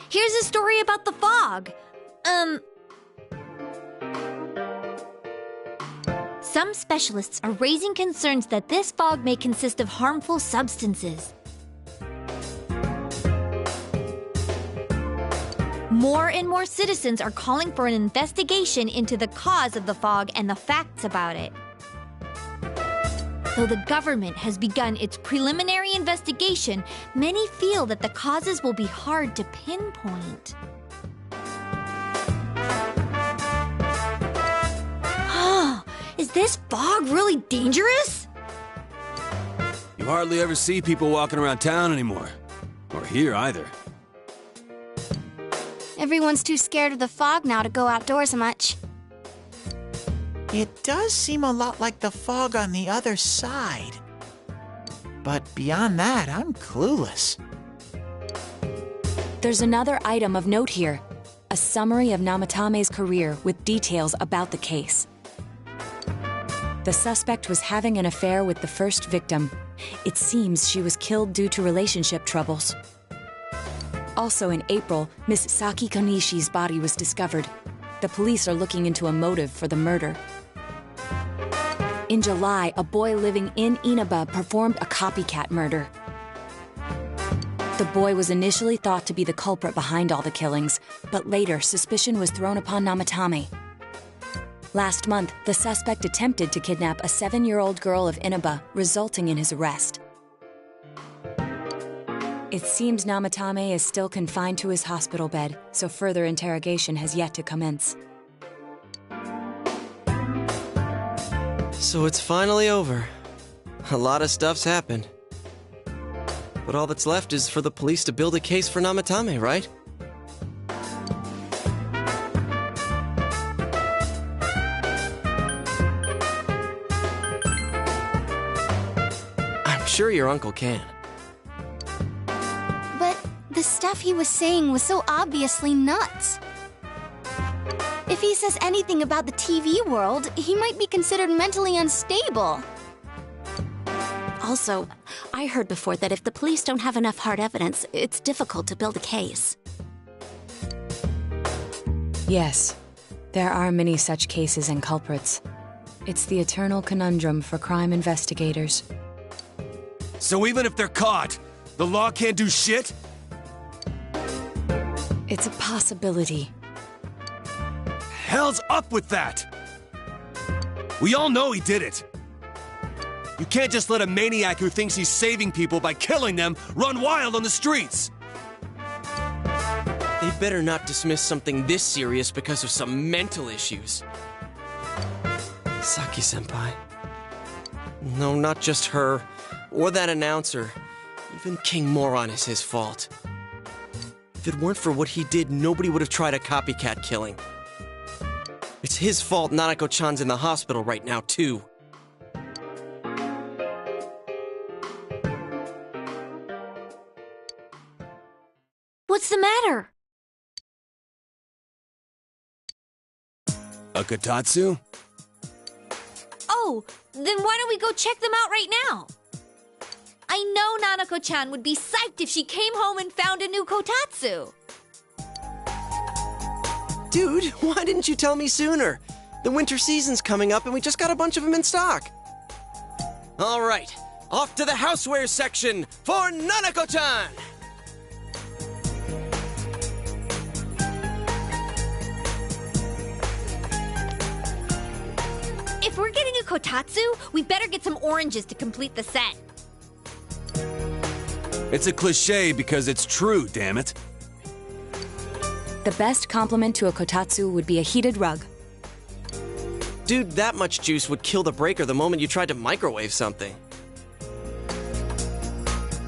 here's a story about the fog. Some specialists are raising concerns that this fog may consist of harmful substances. More and more citizens are calling for an investigation into the cause of the fog and the facts about it. Though the government has begun its preliminary investigation, many feel that the causes will be hard to pinpoint. Is this fog really dangerous? You hardly ever see people walking around town anymore. Or here either. Everyone's too scared of the fog now to go outdoors much. It does seem a lot like the fog on the other side. But beyond that, I'm clueless. There's another item of note here. A summary of Namatame's career with details about the case. The suspect was having an affair with the first victim. It seems she was killed due to relationship troubles. Also in April, Miss Saki Konishi's body was discovered. The police are looking into a motive for the murder. In July, a boy living in Inaba performed a copycat murder. The boy was initially thought to be the culprit behind all the killings, but later suspicion was thrown upon Namatame. Last month, the suspect attempted to kidnap a 7-year-old girl of Inaba, resulting in his arrest. It seems Namatame is still confined to his hospital bed, so further interrogation has yet to commence. So it's finally over. A lot of stuff's happened. But all that's left is for the police to build a case for Namatame, right? I'm sure your uncle can. But the stuff he was saying was so obviously nuts. If he says anything about the TV world, he might be considered mentally unstable. Also, I heard before that if the police don't have enough hard evidence, it's difficult to build a case. Yes, there are many such cases and culprits. It's the eternal conundrum for crime investigators. So even if they're caught, the law can't do shit? It's a possibility. Hell's up with that? We all know he did it. You can't just let a maniac who thinks he's saving people by killing them run wild on the streets. They better not dismiss something this serious because of some mental issues. Saki-senpai. No, not just her. Or that announcer. Even King Moron is his fault. If it weren't for what he did, nobody would have tried a copycat killing. It's his fault Nanako-chan's in the hospital right now, too. What's the matter? A kotatsu? Oh, then why don't we go check them out right now? I know Nanako-chan would be psyched if she came home and found a new kotatsu. Dude, why didn't you tell me sooner? The winter season's coming up and we just got a bunch of them in stock. All right, off to the housewares section for Nanako-chan! If we're getting a kotatsu, we better get some oranges to complete the set. It's a cliche because it's true, damn it. The best compliment to a kotatsu would be a heated rug. Dude, that much juice would kill the breaker the moment you tried to microwave something.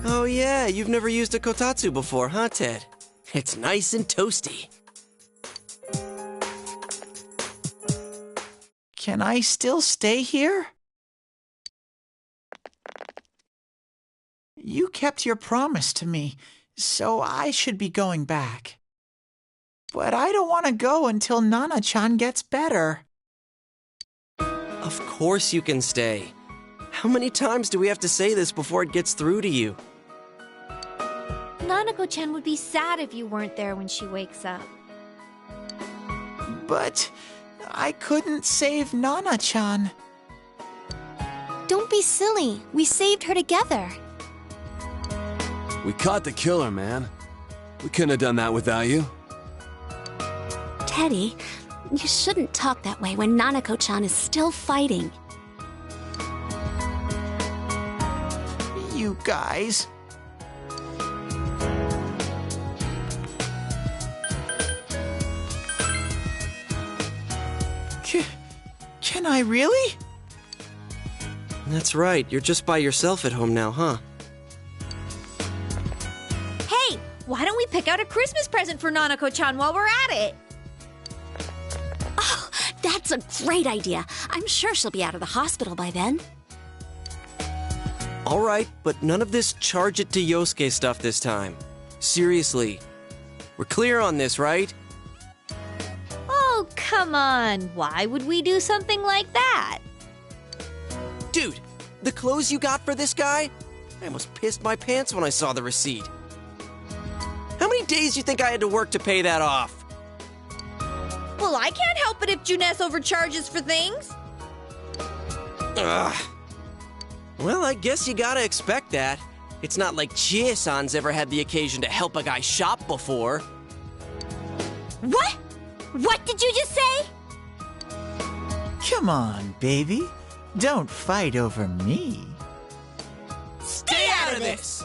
Oh yeah, you've never used a kotatsu before, huh, Ted? It's nice and toasty. Can I still stay here? You kept your promise to me, so I should be going back. But I don't want to go until Nana-chan gets better. Of course you can stay. How many times do we have to say this before it gets through to you? Nanako-chan would be sad if you weren't there when she wakes up. But I couldn't save Nana-chan. Don't be silly. We saved her together. We caught the killer, man. We couldn't have done that without you. Teddy, you shouldn't talk that way when Nanako-chan is still fighting. You guys. Can I really? That's right, you're just by yourself at home now, huh? Hey, why don't we pick out a Christmas present for Nanako-chan while we're at it? Oh, that's a great idea. I'm sure she'll be out of the hospital by then. All right, but none of this charge it to Yosuke stuff this time. Seriously. We're clear on this, right? Oh, come on. Why would we do something like that? Dude, the clothes you got for this guy? I almost pissed my pants when I saw the receipt. How many days do you think I had to work to pay that off? Well, I can't help it if Juness overcharges for things. Ugh. Well, I guess you gotta expect that. It's not like Chie-san's ever had the occasion to help a guy shop before. What? What did you just say? Come on, baby. Don't fight over me. Stay out of this!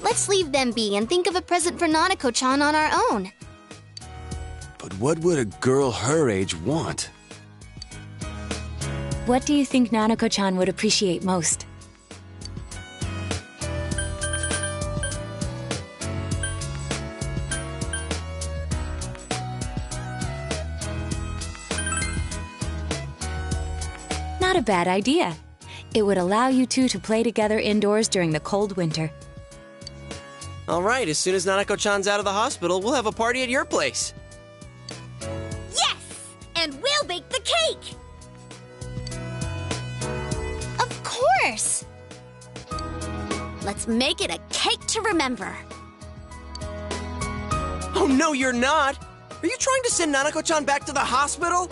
Let's leave them be and think of a present for Nanako-chan on our own. But what would a girl her age want? What do you think Nanako-chan would appreciate most? Not a bad idea. It would allow you two to play together indoors during the cold winter. All right, as soon as Nanako-chan's out of the hospital, we'll have a party at your place. Yes! And we'll bake the cake! Of course! Let's make it a cake to remember. Oh, no, you're not! Are you trying to send Nanako-chan back to the hospital?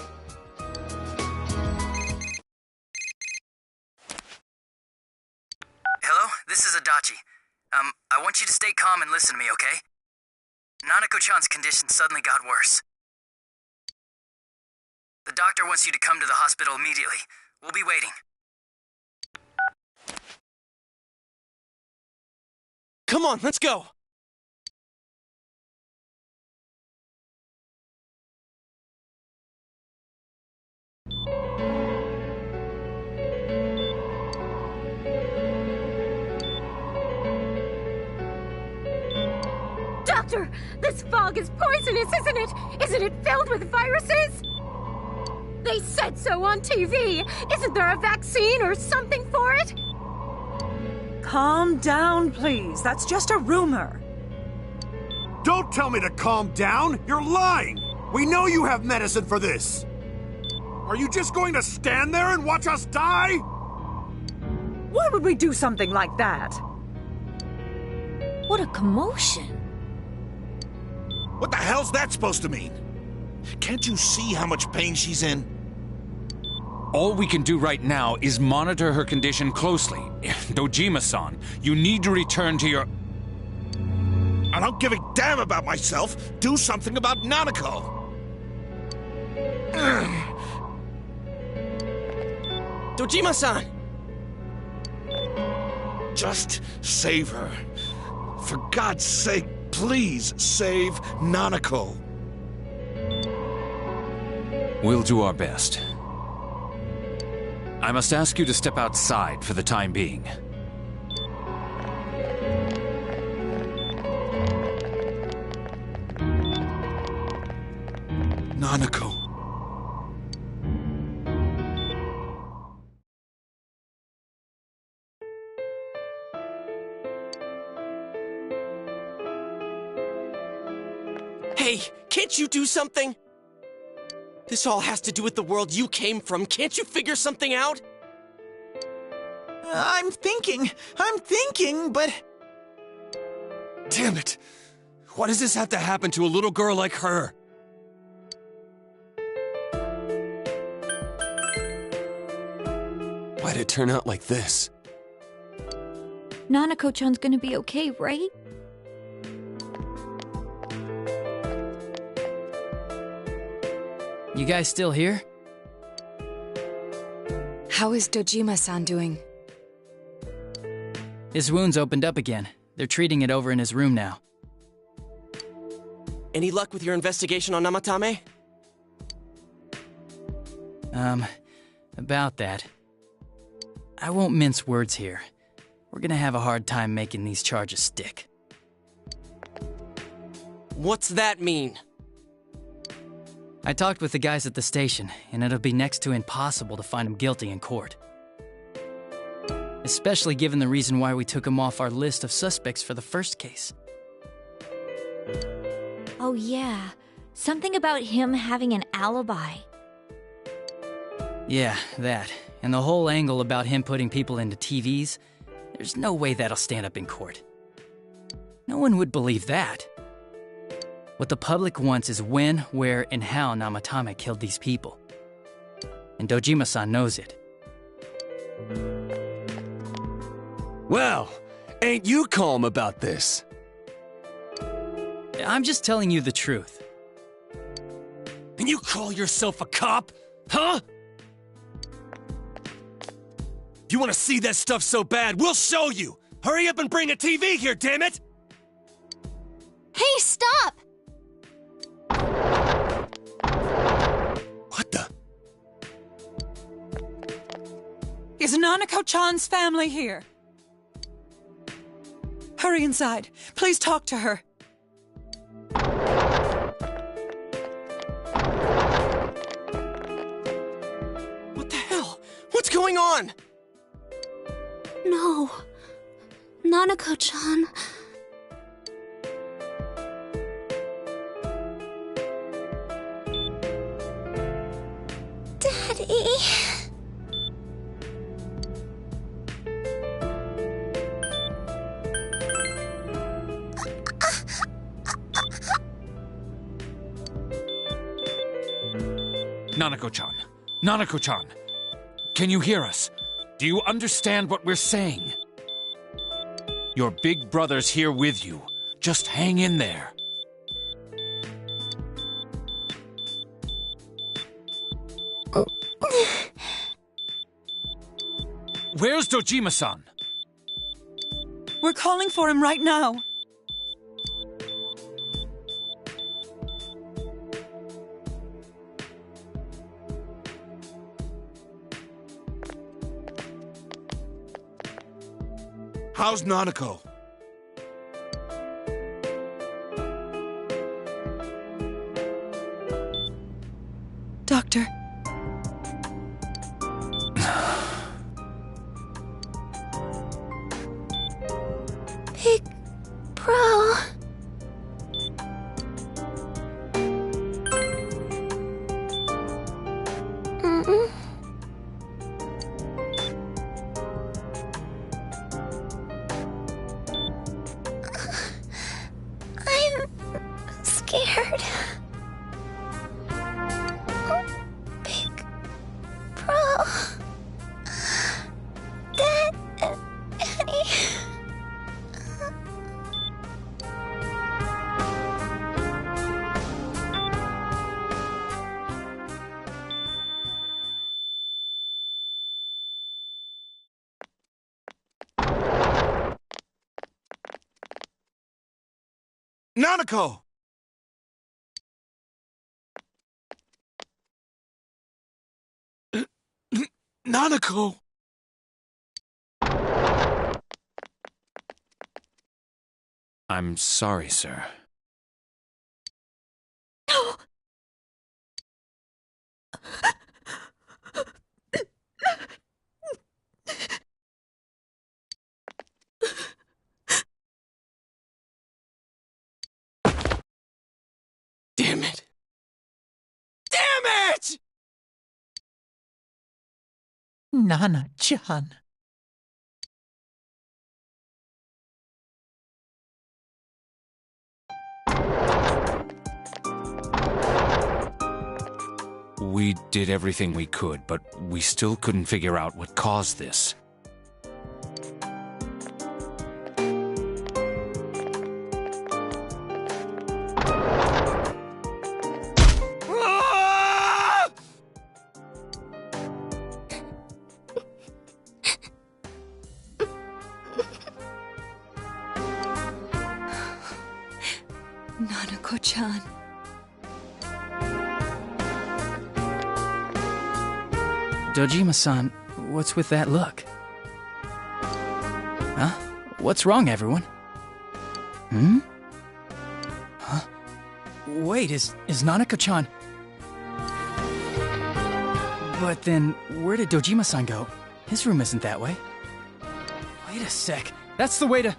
Hello, this is Adachi. I want you to stay calm and listen to me, okay? Nanako-chan's condition suddenly got worse. The doctor wants you to come to the hospital immediately. We'll be waiting. Come on, let's go! Doctor, this fog is poisonous, isn't it? Isn't it filled with viruses? They said so on TV. Isn't there a vaccine or something for it? Calm down, please. That's just a rumor. Don't tell me to calm down! You're lying! We know you have medicine for this! Are you just going to stand there and watch us die? Why would we do something like that? What a commotion. What the hell's that supposed to mean? Can't you see how much pain she's in? All we can do right now is monitor her condition closely. Dojima-san, you need to return to your... I don't give a damn about myself. Do something about Nanako. Dojima-san! Just save her. For God's sake, please save Nanako. We'll do our best. I must ask you to step outside for the time being. Nanako. Hey, can't you do something? This all has to do with the world you came from. Can't you figure something out? I'm thinking, but... Damn it! Why does this have to happen to a little girl like her? Why'd it turn out like this? Nanako-chan's gonna be okay, right? You guys still here? How is Dojima-san doing? His wound's opened up again. They're treating it over in his room now. Any luck with your investigation on Namatame? About that. I won't mince words here. We're gonna have a hard time making these charges stick. What's that mean? I talked with the guys at the station, and it'll be next to impossible to find him guilty in court. Especially given the reason why we took him off our list of suspects for the first case. Oh yeah, something about him having an alibi. Yeah, that. And the whole angle about him putting people into TVs, there's no way that'll stand up in court. No one would believe that. What the public wants is when, where, and how Namatame killed these people. And Dojima-san knows it. Well, ain't you calm about this? I'm just telling you the truth. And you call yourself a cop? Huh? If you want to see that stuff so bad, we'll show you! Hurry up and bring a TV here, damn it! Hey, stop! What the? Is Nanako-chan's family here? Hurry inside. Please talk to her. What the hell? What's going on? No. Nanako-chan. Daddy. Nanako-chan. Nanako-chan. Can you hear us? Do you understand what we're saying? Your big brother's here with you. Just hang in there. Where's Dojima-san? We're calling for him right now. How's Nanako? Doctor. Big Bro. I'm scared. Big Bro. Daddy. Nanako! Nanako! I'm sorry, sir. No! Damn it! Damn it! Nana-chan. We did everything we could, but we still couldn't figure out what caused this. Nanako-chan. Dojima-san, what's with that look? Huh? What's wrong, everyone? Hmm? Huh? Wait, is Nanako-chan... But then, where did Dojima-san go? His room isn't that way. Wait a sec. That's the way to...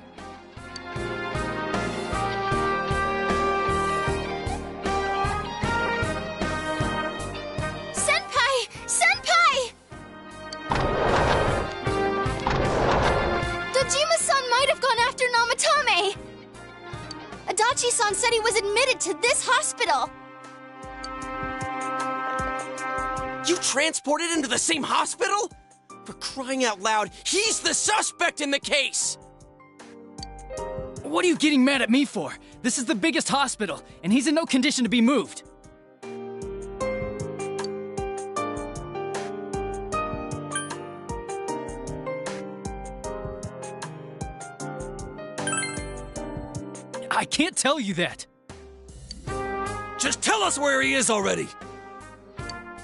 Adachi-san said he was admitted to this hospital. You transported him to the same hospital? For crying out loud, he's the suspect in the case! What are you getting mad at me for? This is the biggest hospital, and he's in no condition to be moved. I can't tell you that. Just tell us where he is already.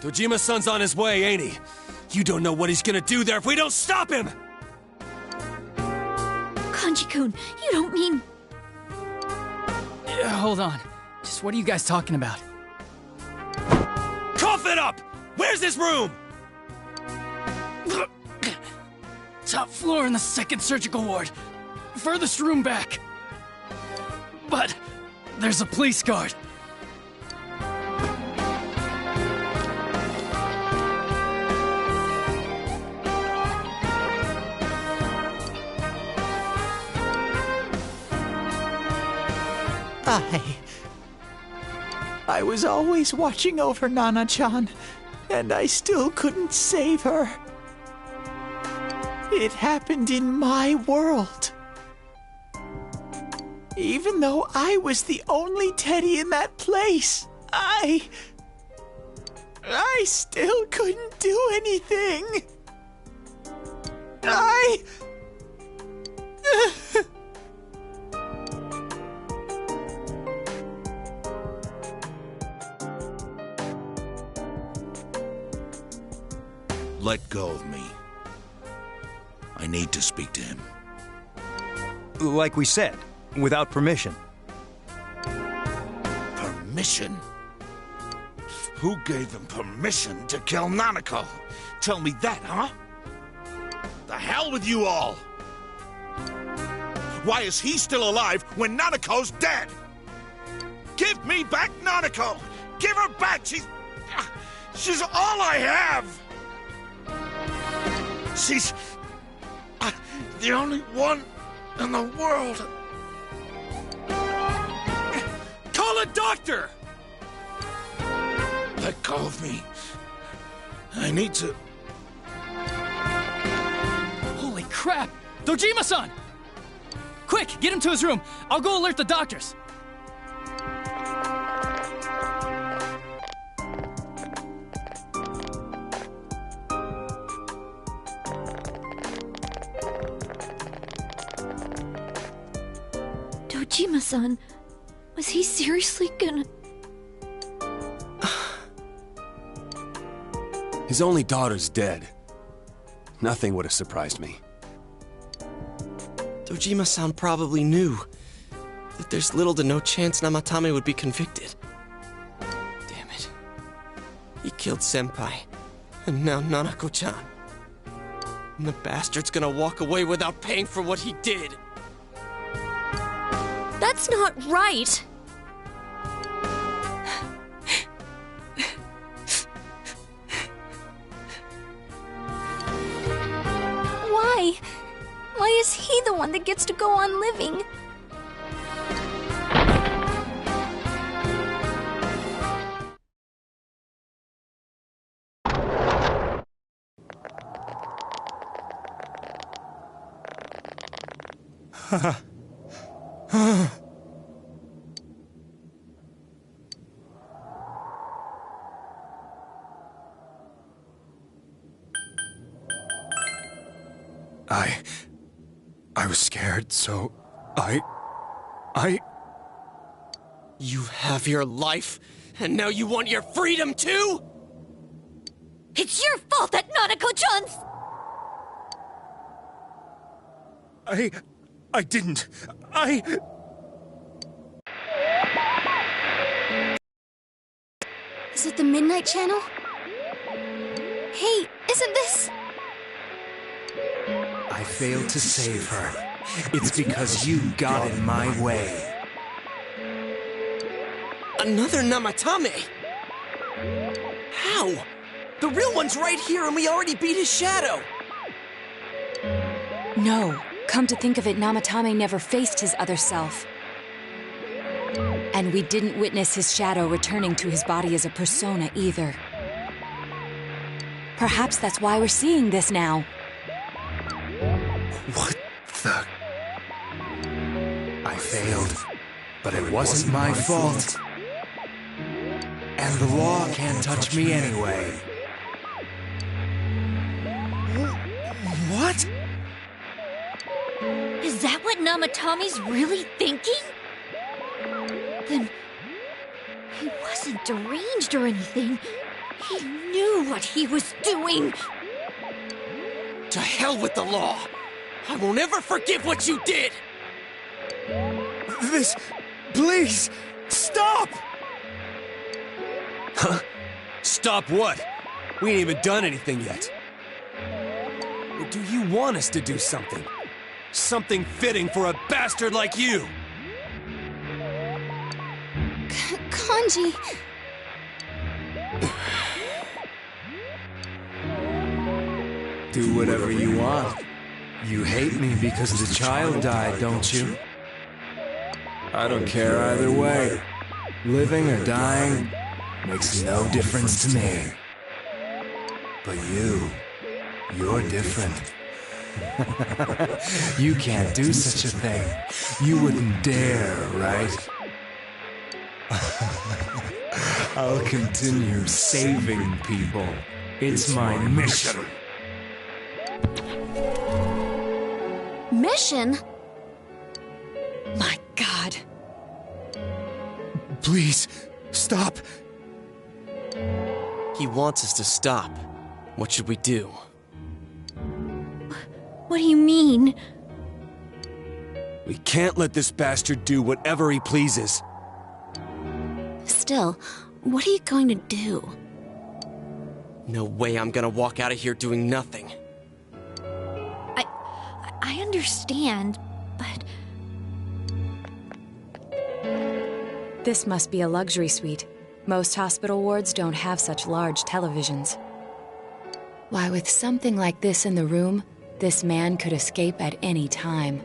Dojima-san's on his way, ain't he? You don't know what he's gonna do there if we don't stop him! Kanji-kun, you don't mean... Hold on. Just what are you guys talking about? Cough it up! Where's his room? Top floor in the 2nd surgical ward. Furthest room back. But there's a police guard. I was always watching over Nana-chan, and I still couldn't save her. It happened in my world. Even though I was the only Teddy in that place, I still couldn't do anything. Let go of me. I need to speak to him. Like we said, without permission. Permission? Who gave them permission to kill Nanako? Tell me that, huh? The hell with you all! Why is he still alive when Nanako's dead? Give me back Nanako! Give her back! She's all I have! She's the only one in the world. Call a doctor! Let go of me. I need to... Holy crap! Dojima-san! Quick, get him to his room. I'll go alert the doctors. Dojima-san, was he seriously gonna... His only daughter's dead. Nothing would have surprised me. Dojima-san probably knew that there's little to no chance Namatame would be convicted. Damn it. He killed Senpai, and now Nanako-chan. And the bastard's gonna walk away without paying for what he did. That's not right! Why? Why is he the one that gets to go on living? I was scared, so I... You have your life, and now you want your freedom too? It's your fault that Nanako-chan's... I didn't. Is it the Midnight Channel? Hey, isn't this... I failed to save her. It's because you got in my way. Another Namatame? How? The real one's right here and we already beat his shadow! No. Come to think of it, Namatame never faced his other self. And we didn't witness his shadow returning to his body as a persona either. Perhaps that's why we're seeing this now. What the... I failed, but it wasn't my fault. And the law can't touch me anyway. What? Is that what Namatame's really thinking? Then... he wasn't deranged or anything. He knew what he was doing. To hell with the law! I won't ever forgive what you did! This... please! Stop! Huh? Stop what? We ain't even done anything yet. Or do you want us to do something? Something fitting for a bastard like you! Kanji... Do whatever you want. You hate me because the child died, don't you? I don't care either way. Living or dying makes no difference to me. But you're different. You can't do such a thing. You wouldn't dare, right? I'll continue saving people. It's my mission. Mission? My God. Please, stop. He wants us to stop. What should we do? What do you mean? We can't let this bastard do whatever he pleases. Still, what are you going to do? No way I'm gonna walk out of here doing nothing. I understand, but... This must be a luxury suite. Most hospital wards don't have such large televisions. Why, with something like this in the room, this man could escape at any time.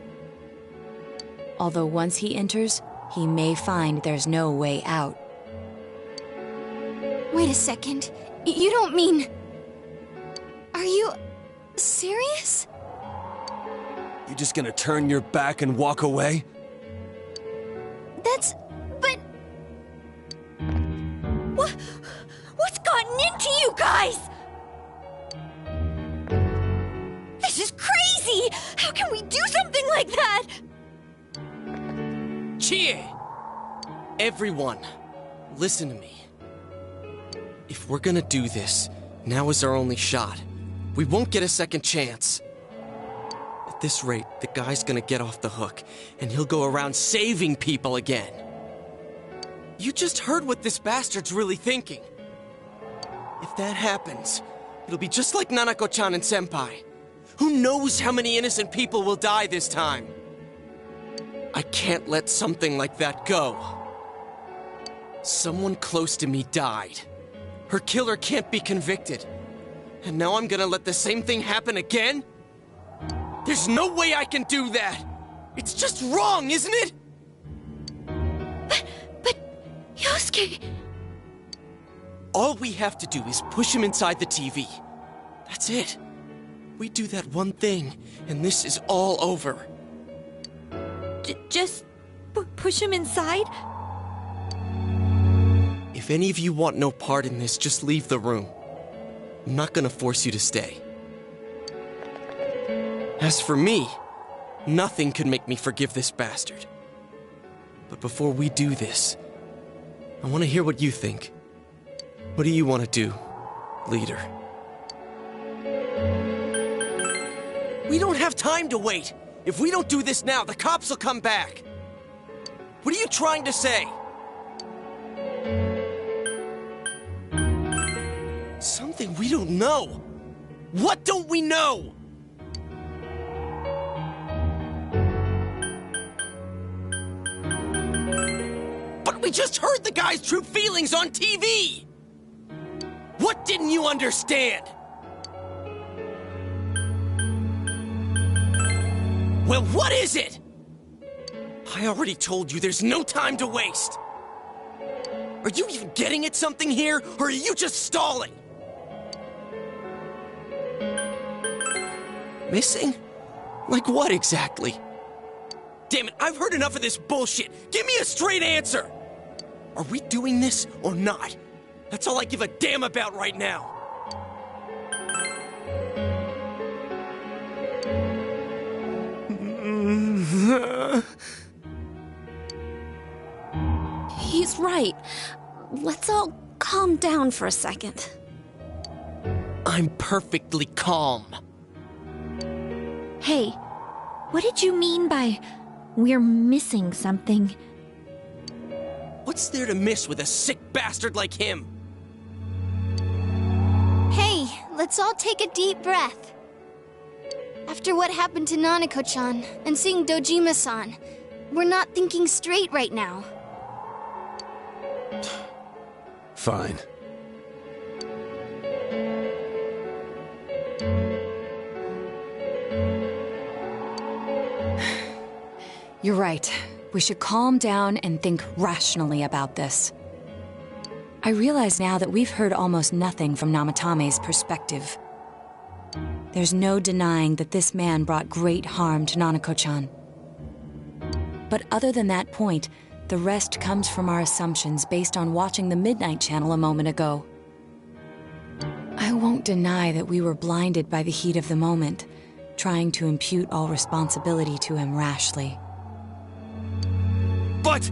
Although once he enters, he may find there's no way out. Wait a second. You don't mean... Are you... serious? You just gonna turn your back and walk away? That's... but... What's gotten into you guys? This is crazy! How can we do something like that? Chie! Everyone, listen to me. If we're gonna do this, now is our only shot. We won't get a second chance. At this rate, the guy's gonna get off the hook, and he'll go around saving people again. You just heard what this bastard's really thinking. If that happens, it'll be just like Nanako-chan and Senpai. Who knows how many innocent people will die this time? I can't let something like that go. Someone close to me died. Her killer can't be convicted. And now I'm gonna let the same thing happen again? There's no way I can do that! It's just wrong, isn't it? But Yosuke... All we have to do is push him inside the TV. That's it. We do that one thing, and this is all over. Just push him inside? If any of you want no part in this, just leave the room. I'm not gonna force you to stay. As for me, nothing could make me forgive this bastard. But before we do this, I want to hear what you think. What do you want to do, leader? We don't have time to wait! If we don't do this now, the cops will come back! What are you trying to say? Something we don't know! What don't we know? But we just heard the guy's true feelings on TV! What didn't you understand? Well, what is it? I already told you there's no time to waste. Are you even getting at something here, or are you just stalling? Missing? Like what exactly? Damn it, I've heard enough of this bullshit. Give me a straight answer. Are we doing this or not? That's all I give a damn about right now. He's right. Let's all calm down for a second. I'm perfectly calm. Hey, what did you mean by we're missing something? What's there to miss with a sick bastard like him? Hey, let's all take a deep breath. After what happened to Nanako-chan and seeing Dojima-san, we're not thinking straight right now. Fine. You're right. We should calm down and think rationally about this. I realize now that we've heard almost nothing from Namatame's perspective. There's no denying that this man brought great harm to Nanako-chan. But other than that point, the rest comes from our assumptions based on watching the Midnight Channel a moment ago. I won't deny that we were blinded by the heat of the moment, trying to impute all responsibility to him rashly. But...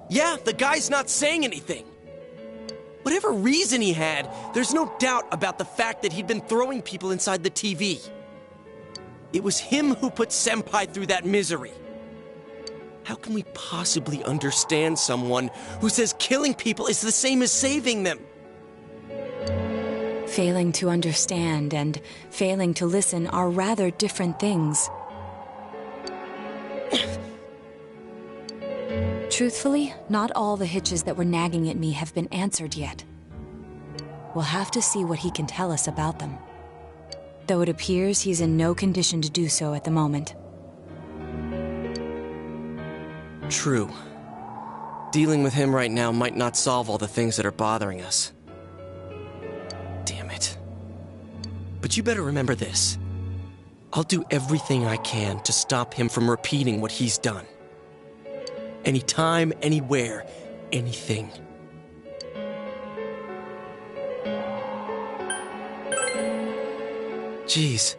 yeah, the guy's not saying anything. Whatever reason he had, there's no doubt about the fact that he'd been throwing people inside the TV. It was him who put Senpai through that misery. How can we possibly understand someone who says killing people is the same as saving them? Failing to understand and failing to listen are rather different things. Truthfully, not all the hitches that were nagging at me have been answered yet. We'll have to see what he can tell us about them. Though it appears he's in no condition to do so at the moment. True. Dealing with him right now might not solve all the things that are bothering us. Damn it. But you better remember this. I'll do everything I can to stop him from repeating what he's done. Anytime, anywhere, anything. Jeez,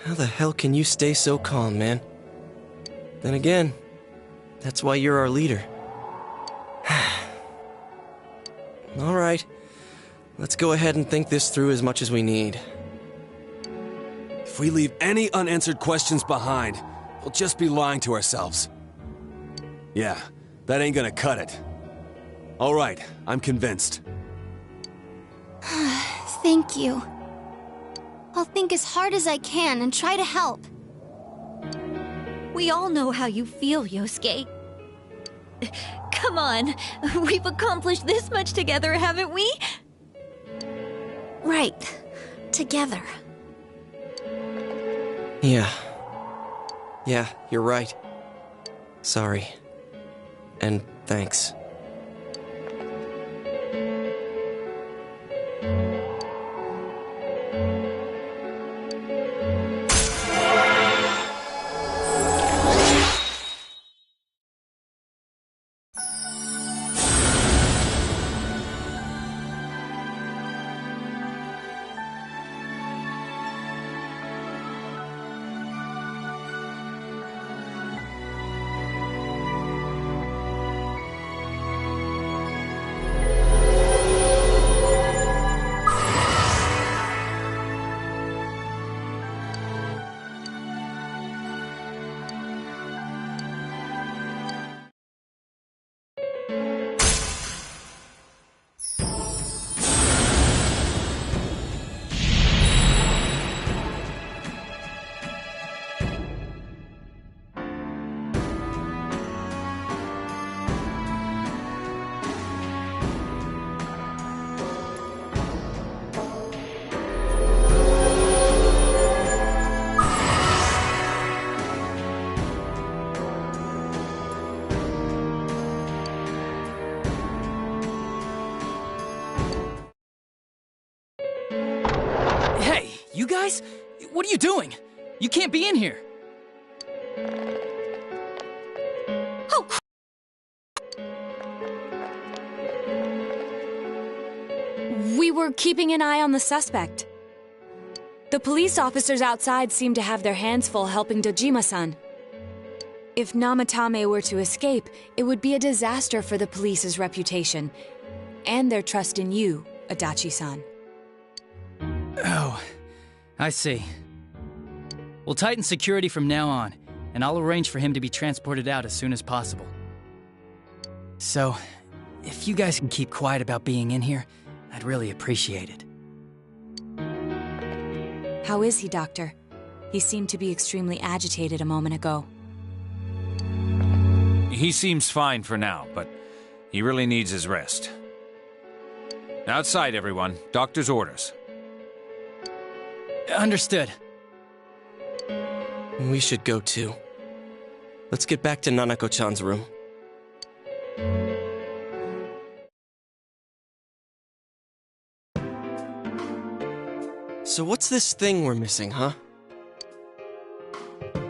how the hell can you stay so calm, man? Then again, that's why you're our leader. All right, let's go ahead and think this through as much as we need. If we leave any unanswered questions behind, we'll just be lying to ourselves. Yeah, that ain't gonna cut it. All right, I'm convinced. Thank you. I'll think as hard as I can and try to help. We all know how you feel, Yosuke. Come on, we've accomplished this much together, haven't we? Right. Together. Yeah. Yeah, you're right. Sorry. And thanks. Hey, you guys? What are you doing? You can't be in here. Oh, We were keeping an eye on the suspect. The police officers outside seem to have their hands full helping Dojima-san. If Namatame were to escape, it would be a disaster for the police's reputation and their trust in you, Adachi-san. Oh, I see. We'll tighten security from now on, and I'll arrange for him to be transported out as soon as possible. So, if you guys can keep quiet about being in here, I'd really appreciate it. How is he, Doctor? He seemed to be extremely agitated a moment ago. He seems fine for now, but he really needs his rest. Outside, everyone. Doctor's orders. Understood. We should go too. Let's get back to Nanako-chan's room. So what's this thing we're missing, huh?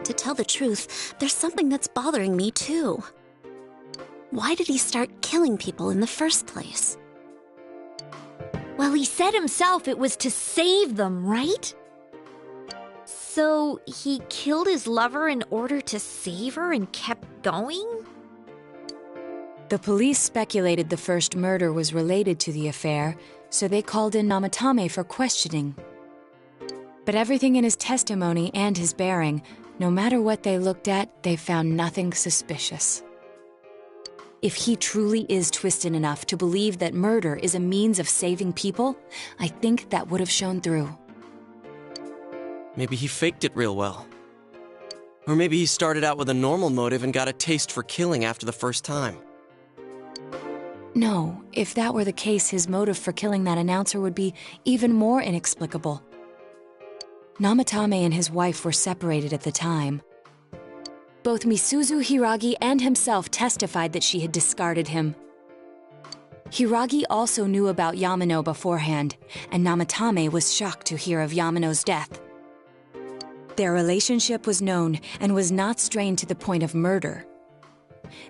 To tell the truth, there's something that's bothering me too. Why did he start killing people in the first place? well, he said himself it was to save them, right? So he killed his lover in order to save her and kept going? The police speculated the first murder was related to the affair, so they called in Namatame for questioning. But everything in his testimony and his bearing, no matter what they looked at, they found nothing suspicious. If he truly is twisted enough to believe that murder is a means of saving people, I think that would have shown through. Maybe he faked it real well. Or maybe he started out with a normal motive and got a taste for killing after the first time. No, if that were the case, his motive for killing that announcer would be even more inexplicable. Namatame and his wife were separated at the time. Both Misuzu Hiragi and himself testified that she had discarded him. Hiragi also knew about Yamano beforehand, and Namatame was shocked to hear of Yamano's death. Their relationship was known and was not strained to the point of murder.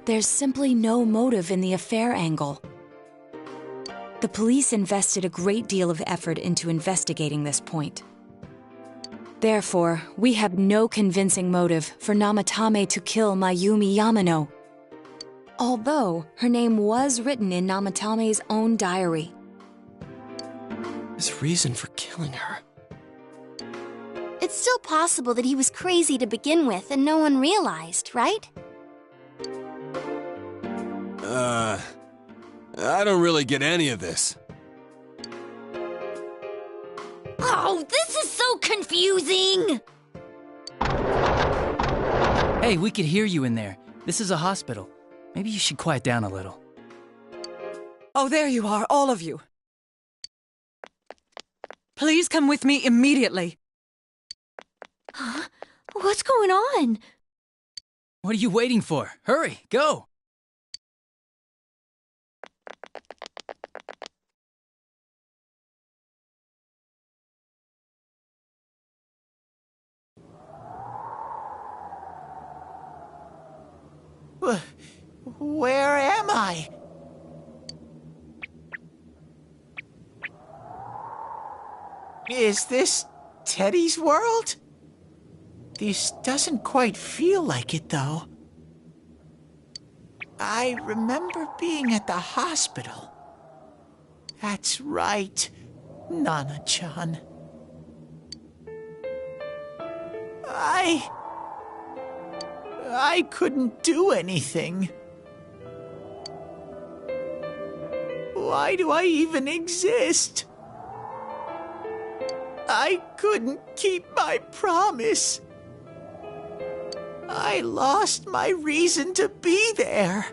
There's simply no motive in the affair angle. The police invested a great deal of effort into investigating this point. Therefore, we have no convincing motive for Namatame to kill Mayumi Yamano, although her name was written in Namatame's own diary. His reason for killing her. It's still possible that he was crazy to begin with and no one realized, right? I don't really get any of this. Oh, this is so confusing! Hey, we could hear you in there. This is a hospital. Maybe you should quiet down a little. Oh, there you are, all of you. Please come with me immediately. Huh? What's going on? What are you waiting for? Hurry, go! Where am I? Is this Teddy's world? This doesn't quite feel like it, though. I remember being at the hospital. That's right, Nana-chan. I couldn't do anything. Why do I even exist? I couldn't keep my promise. I lost my reason to be there.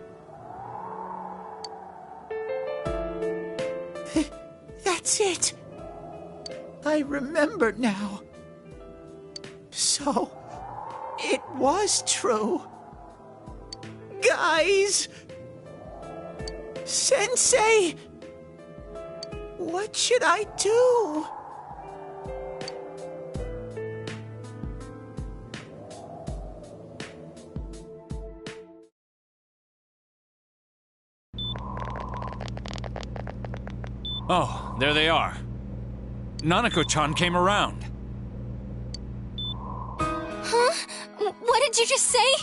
That's it. I remember now. So, it was true. Guys! Sensei! What should I do? Oh, there they are. Nanako-chan came around. Huh? What did you just say?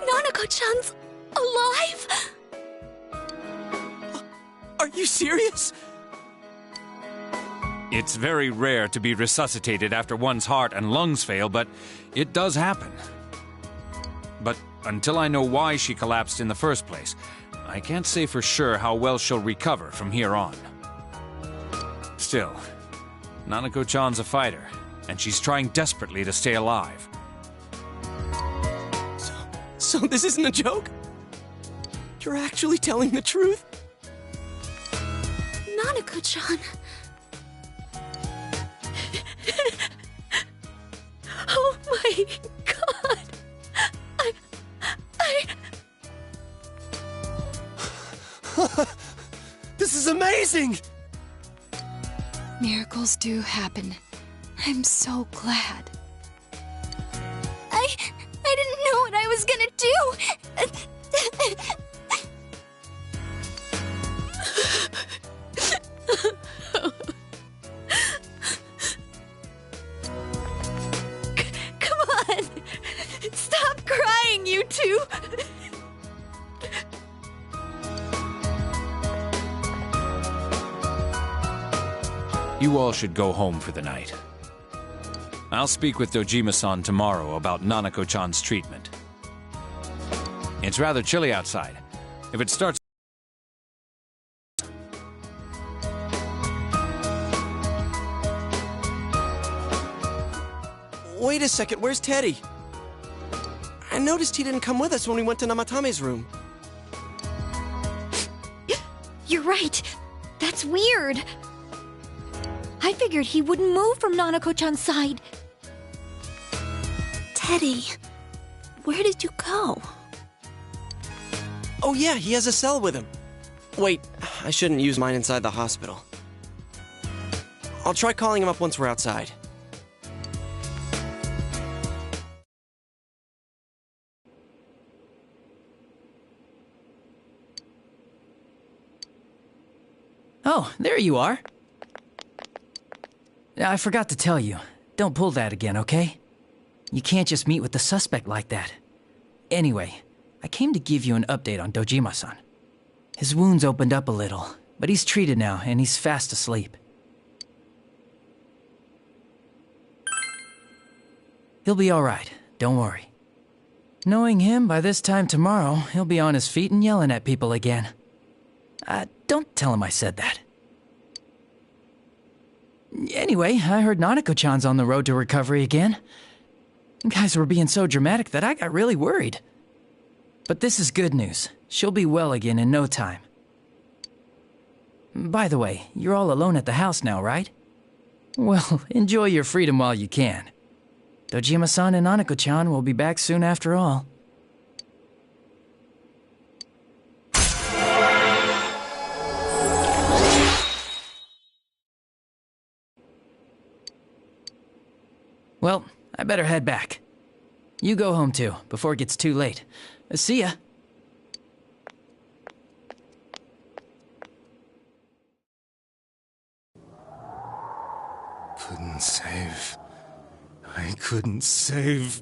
Nanako-chan's alive? Are you serious? It's very rare to be resuscitated after one's heart and lungs fail, but it does happen. But until I know why she collapsed in the first place, I can't say for sure how well she'll recover from here on. Still, Nanako-chan's a fighter, and she's trying desperately to stay alive. So this isn't a joke? You're actually telling the truth? Nanako-chan. Oh my god. This is amazing! Miracles do happen. I'm so glad. I didn't know what I was gonna do. Come on! Stop crying, you two! You all should go home for the night. I'll speak with Dojima-san tomorrow about Nanako-chan's treatment. It's rather chilly outside. If it starts... Wait a second, where's Teddy? I noticed he didn't come with us when we went to Namatame's room. You're right. That's weird. I figured he wouldn't move from Nanako-chan's side. Teddy, where did you go? Oh yeah, he has a cell with him. Wait, I shouldn't use mine inside the hospital. I'll try calling him up once we're outside. Oh, there you are. I forgot to tell you. Don't pull that again, okay? You can't just meet with the suspect like that. Anyway, I came to give you an update on Dojima-san. His wounds opened up a little, but he's treated now and he's fast asleep. He'll be alright, don't worry. Knowing him, by this time tomorrow, he'll be on his feet and yelling at people again. Don't tell him I said that. Anyway, I heard Nanako-chan's on the road to recovery again. You guys were being so dramatic that I got really worried. But this is good news. She'll be well again in no time. By the way, you're all alone at the house now, right? Well, enjoy your freedom while you can. Dojima-san and Nanako-chan will be back soon after all. Well, I better head back. You go home too, before it gets too late. See ya. Couldn't save. I couldn't save.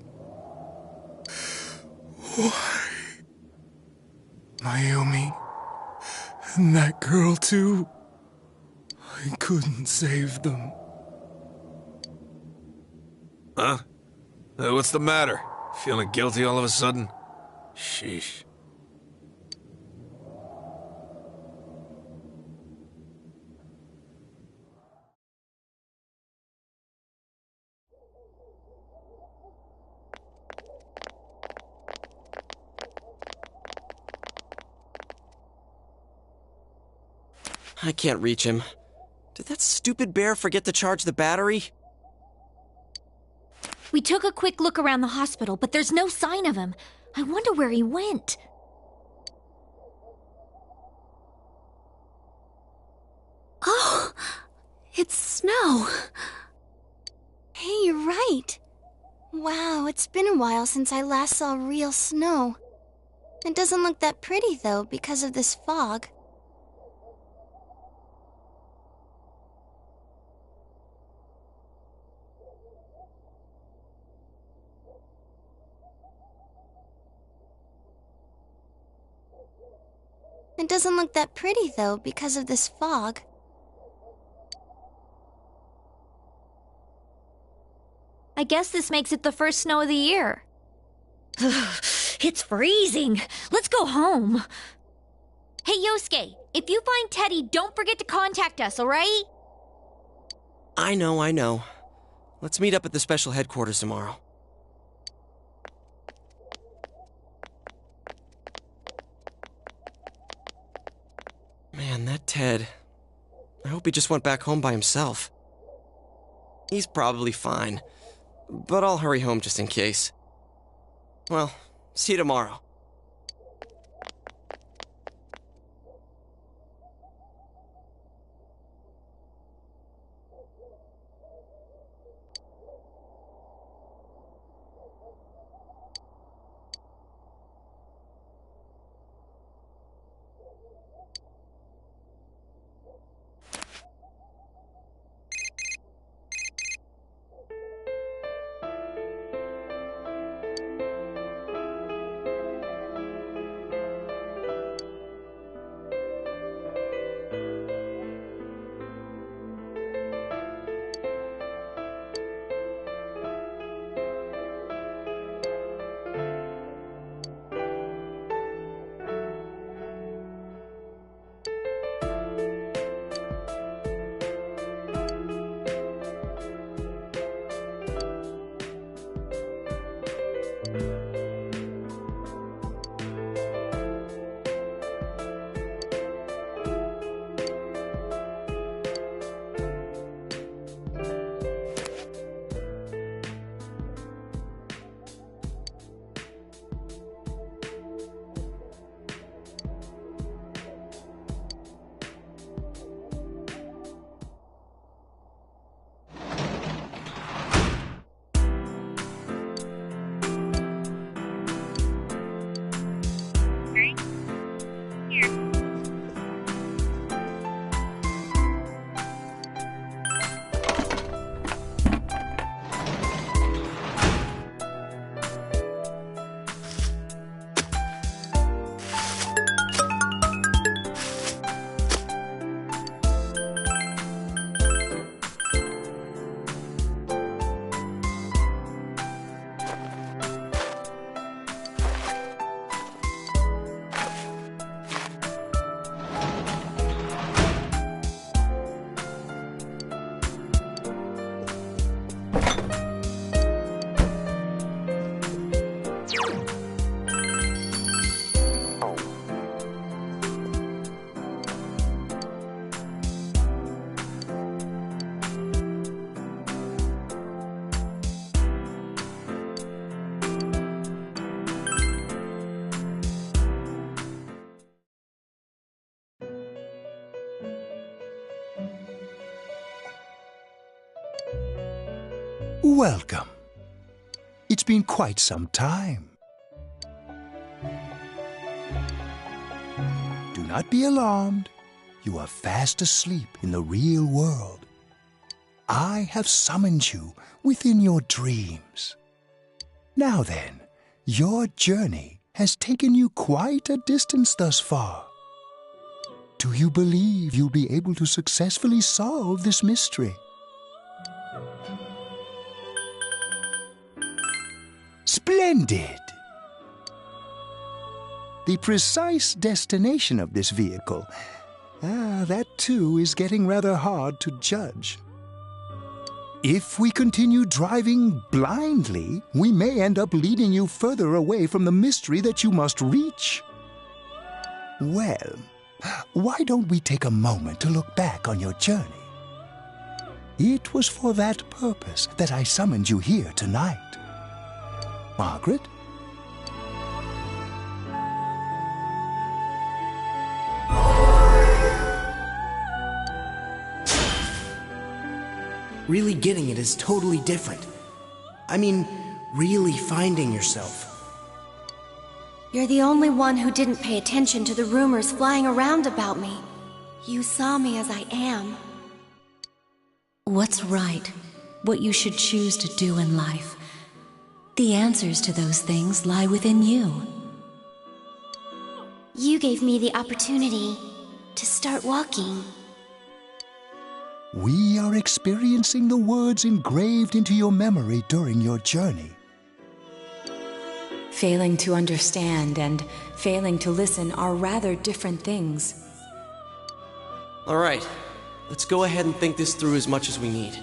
Why? Mayumi. And that girl too. I couldn't save them. Huh? What's the matter? Feeling guilty all of a sudden? Sheesh. I can't reach him. Did that stupid bear forget to charge the battery? We took a quick look around the hospital, but there's no sign of him. I wonder where he went. Oh, it's snow. Hey, you're right. Wow, it's been a while since I last saw real snow. It doesn't look that pretty, though, because of this fog. It doesn't look that pretty, though, because of this fog. I guess this makes it the first snow of the year. It's freezing. Let's go home. Hey, Yosuke, if you find Teddy, don't forget to contact us, alright? I know. Let's meet up at the special headquarters tomorrow. Man, that Ted. I hope he just went back home by himself. He's probably fine, but I'll hurry home just in case. Well, see you tomorrow. Welcome. It's been quite some time. Do not be alarmed. You are fast asleep in the real world. I have summoned you within your dreams. Now then, your journey has taken you quite a distance thus far. Do you believe you'll be able to successfully solve this mystery? Splendid! The precise destination of this vehicle, that too is getting rather hard to judge. If we continue driving blindly, we may end up leading you further away from the mystery that you must reach. Well, why don't we take a moment to look back on your journey? It was for that purpose that I summoned you here tonight. Margaret? Really getting it is totally different. I mean, really finding yourself. You're the only one who didn't pay attention to the rumors flying around about me. You saw me as I am. What's right? What you should choose to do in life? The answers to those things lie within you. You gave me the opportunity to start walking. We are experiencing the words engraved into your memory during your journey. Failing to understand and failing to listen are rather different things. All right, let's go ahead and think this through as much as we need.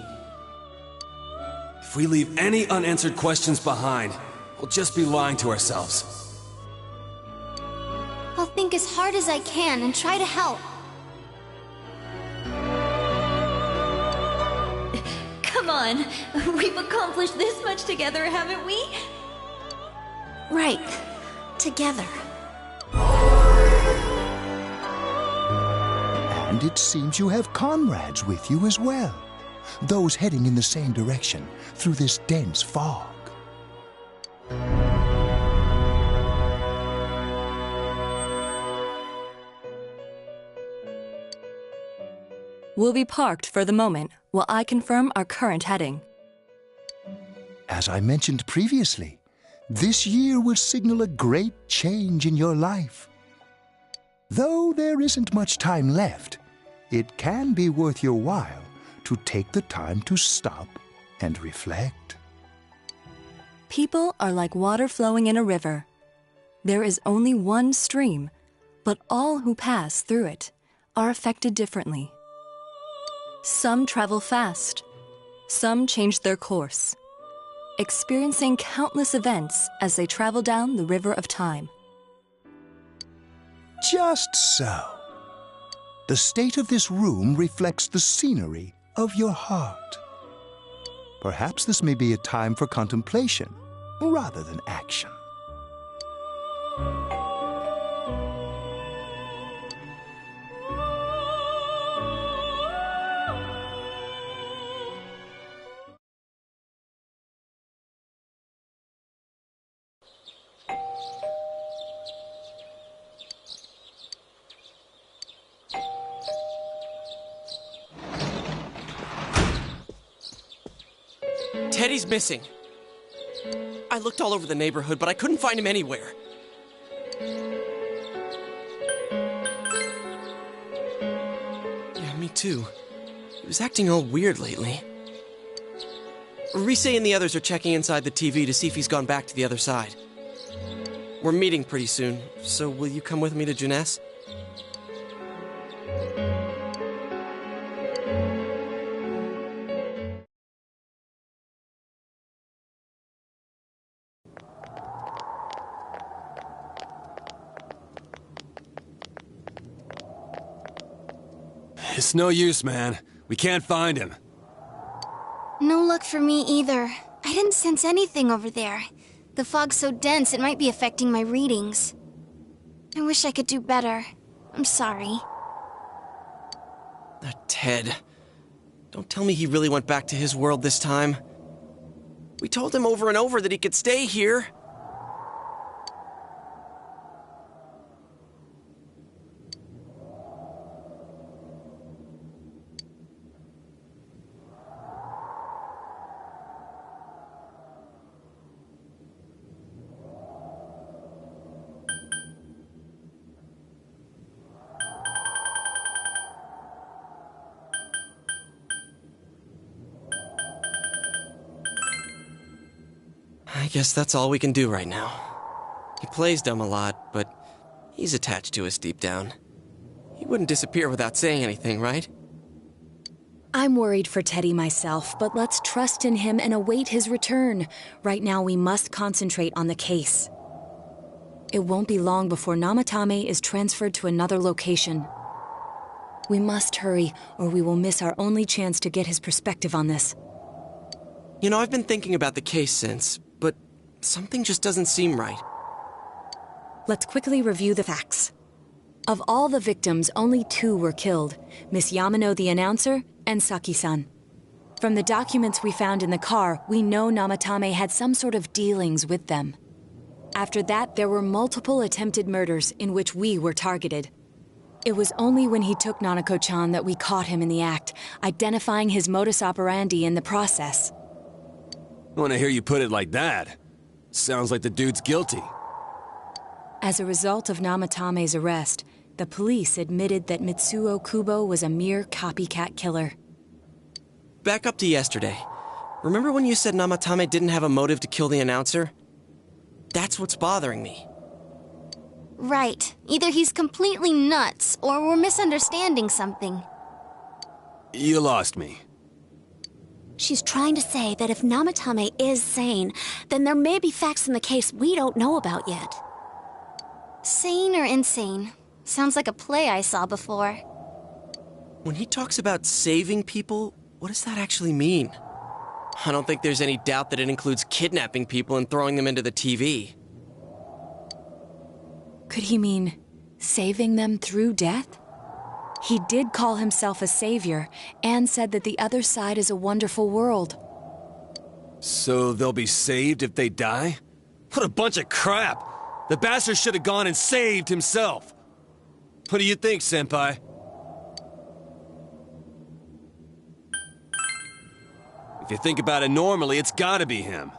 If we leave any unanswered questions behind, we'll just be lying to ourselves. I'll think as hard as I can and try to help. Come on, we've accomplished this much together, haven't we? Right, together. And it seems you have comrades with you as well. Those heading in the same direction through this dense fog. We'll be parked for the moment while I confirm our current heading. As I mentioned previously, this year will signal a great change in your life. Though there isn't much time left, it can be worth your while to take the time to stop and reflect. People are like water flowing in a river. There is only one stream, but all who pass through it are affected differently. Some travel fast, some change their course, experiencing countless events as they travel down the river of time. Just so. The state of this room reflects the scenery of your heart. Perhaps this may be a time for contemplation rather than action. Teddy's missing. I looked all over the neighborhood, but I couldn't find him anywhere. Yeah, me too. He was acting all weird lately. Rise and the others are checking inside the TV to see if he's gone back to the other side. We're meeting pretty soon, so will you come with me to Jeunesse? It's no use, man. We can't find him. No luck for me either. I didn't sense anything over there. The fog's so dense it might be affecting my readings. I wish I could do better. I'm sorry. Ted. Don't tell me he really went back to his world this time. We told him over and over that he could stay here. I guess that's all we can do right now. He plays dumb a lot, but he's attached to us deep down. He wouldn't disappear without saying anything, right? I'm worried for Teddy myself, but let's trust in him and await his return. Right now, we must concentrate on the case. It won't be long before Namatame is transferred to another location. We must hurry, or we will miss our only chance to get his perspective on this. You know, I've been thinking about the case since, but something just doesn't seem right. Let's quickly review the facts. Of all the victims, only 2 were killed, Miss Yamano the announcer and Saki-san. From the documents we found in the car, we know Namatame had some sort of dealings with them. After that, there were multiple attempted murders in which we were targeted. It was only when he took Nanako-chan that we caught him in the act, identifying his modus operandi in the process. When I hear you put it like that, sounds like the dude's guilty. As a result of Namatame's arrest, the police admitted that Mitsuo Kubo was a mere copycat killer. Back up to yesterday. Remember when you said Namatame didn't have a motive to kill the announcer? That's what's bothering me. Right. Either he's completely nuts, or we're misunderstanding something. You lost me. She's trying to say that if Namatame is sane, then there may be facts in the case we don't know about yet. Sane or insane? Sounds like a play I saw before. When he talks about saving people, what does that actually mean? I don't think there's any doubt that it includes kidnapping people and throwing them into the TV. Could he mean saving them through death? He did call himself a savior and said that the other side is a wonderful world. So they'll be saved if they die? What a bunch of crap! The bastard should have gone and saved himself. What do you think, Senpai? If you think about it normally, it's gotta be him.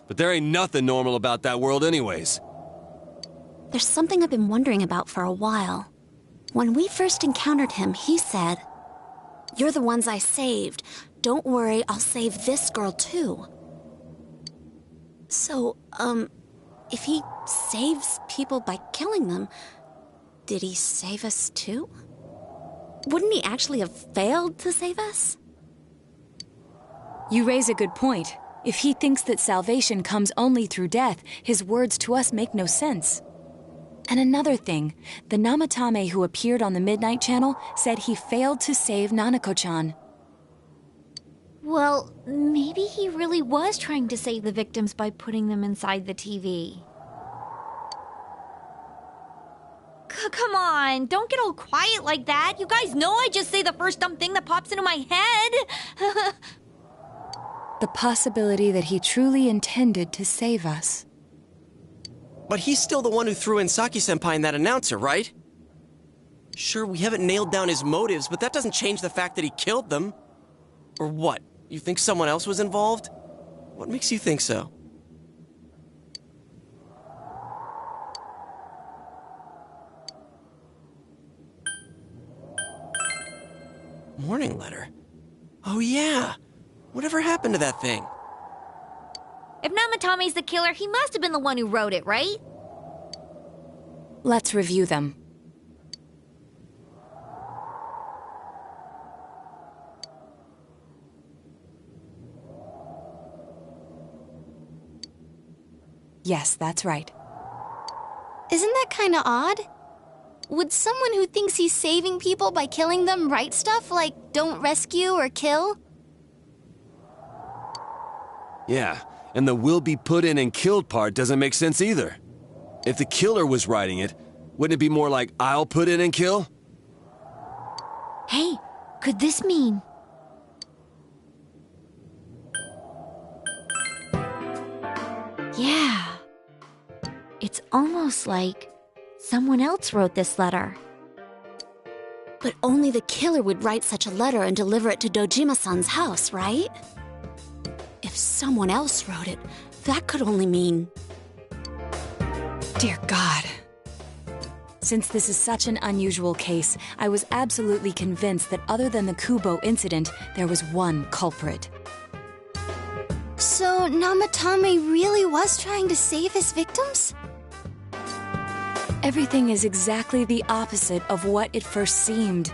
But there ain't nothing normal about that world anyways. There's something I've been wondering about for a while. When we first encountered him, he said, "You're the ones I saved. Don't worry, I'll save this girl too." So, if he saves people by killing them, did he save us too? Wouldn't he actually have failed to save us? You raise a good point. If he thinks that salvation comes only through death, his words to us make no sense. And another thing, the Namatame who appeared on the Midnight Channel said he failed to save Nanako-chan. Well, maybe he really was trying to save the victims by putting them inside the TV. Come on, don't get all quiet like that. You guys know I just say the first dumb thing that pops into my head. The possibility that he truly intended to save us. But he's still the one who threw in Saki-senpai and that announcer, right? Sure, we haven't nailed down his motives, but that doesn't change the fact that he killed them. Or what? You think someone else was involved? What makes you think so? Morning letter? Oh yeah! Whatever happened to that thing? If Namatame's the killer, he must have been the one who wrote it, right? Let's review them. Yes, that's right. Isn't that kinda odd? Would someone who thinks he's saving people by killing them write stuff like, "Don't rescue or kill"? Yeah, and the "will be put in and killed" part doesn't make sense either. If the killer was writing it, wouldn't it be more like, "I'll put in and kill"? Hey, could this mean... It's almost like someone else wrote this letter. But only the killer would write such a letter and deliver it to Dojima-san's house, right? If someone else wrote it, that could only mean... Dear God. Since this is such an unusual case, I was absolutely convinced that other than the Kubo incident, there was one culprit. So, Namatame really was trying to save his victims? Everything is exactly the opposite of what it first seemed.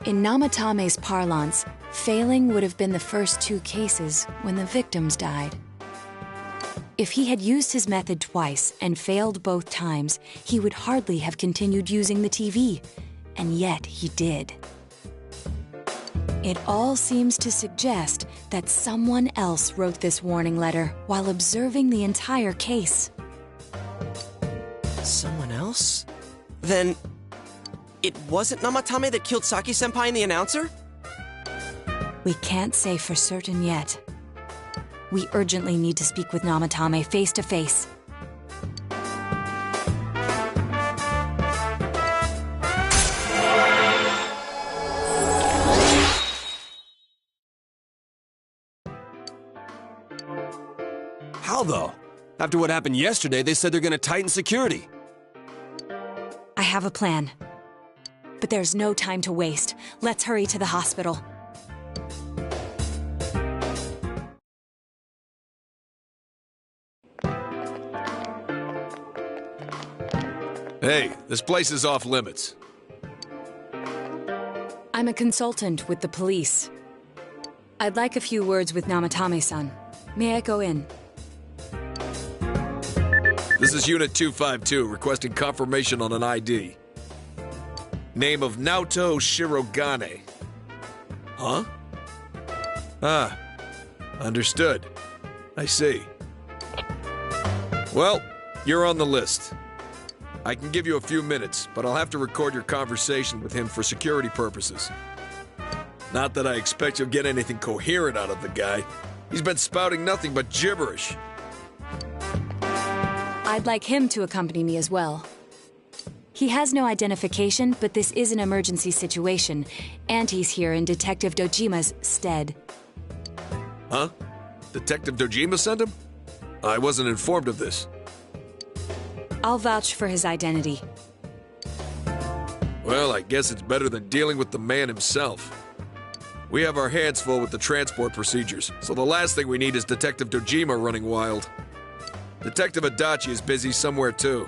In Namatame's parlance, failing would have been the first 2 cases when the victims died. If he had used his method twice and failed both times, he would hardly have continued using the TV, and yet he did. It all seems to suggest that someone else wrote this warning letter while observing the entire case. Someone else? Then... it wasn't Namatame that killed Saki-senpai and the announcer? We can't say for certain yet. We urgently need to speak with Namatame face to face. How though? After what happened yesterday, they said they're gonna tighten security. I have a plan. But there's no time to waste. Let's hurry to the hospital. Hey, this place is off limits. I'm a consultant with the police. I'd like a few words with Namatame-san. May I go in? This is Unit 252, requesting confirmation on an ID. Name of Naoto Shirogane. Huh? Ah, understood. I see. Well, you're on the list. I can give you a few minutes, but I'll have to record your conversation with him for security purposes. Not that I expect you'll get anything coherent out of the guy. He's been spouting nothing but gibberish. I'd like him to accompany me as well. He has no identification, but this is an emergency situation, and he's here in Detective Dojima's stead. Huh? Detective Dojima sent him? I wasn't informed of this. I'll vouch for his identity. Well, I guess it's better than dealing with the man himself. We have our hands full with the transport procedures, so the last thing we need is Detective Dojima running wild. Detective Adachi is busy somewhere too.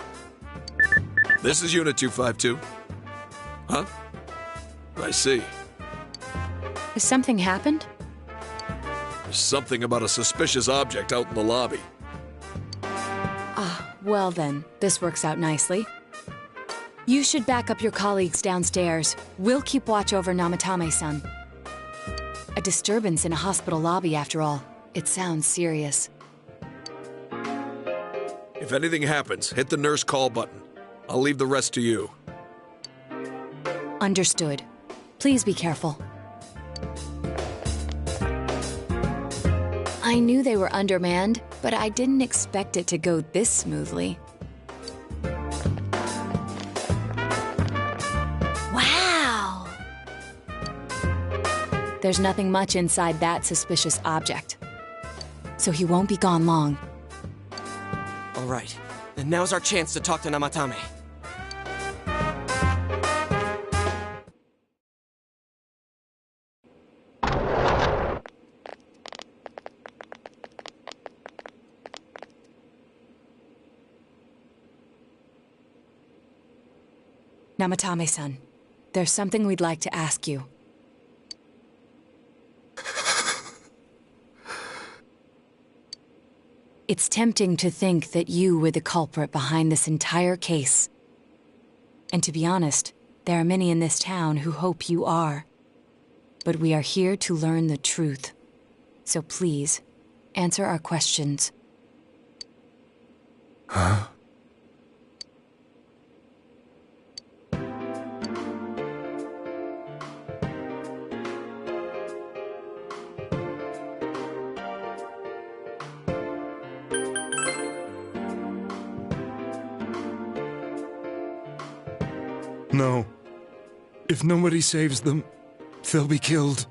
This is Unit 252. Huh? I see. Has something happened? There's something about a suspicious object out in the lobby. Ah, well then, this works out nicely. You should back up your colleagues downstairs. We'll keep watch over Namatame-san. A disturbance in a hospital lobby, after all. It sounds serious. If anything happens, hit the nurse call button. I'll leave the rest to you. Understood. Please be careful. I knew they were undermanned, but I didn't expect it to go this smoothly. Wow! There's nothing much inside that suspicious object. So he won't be gone long. All right, then now's our chance to talk to Namatame. Namatame-san, there's something we'd like to ask you. It's tempting to think that you were the culprit behind this entire case. And to be honest, there are many in this town who hope you are. But we are here to learn the truth. So please, answer our questions. Huh? No. If nobody saves them, they'll be killed.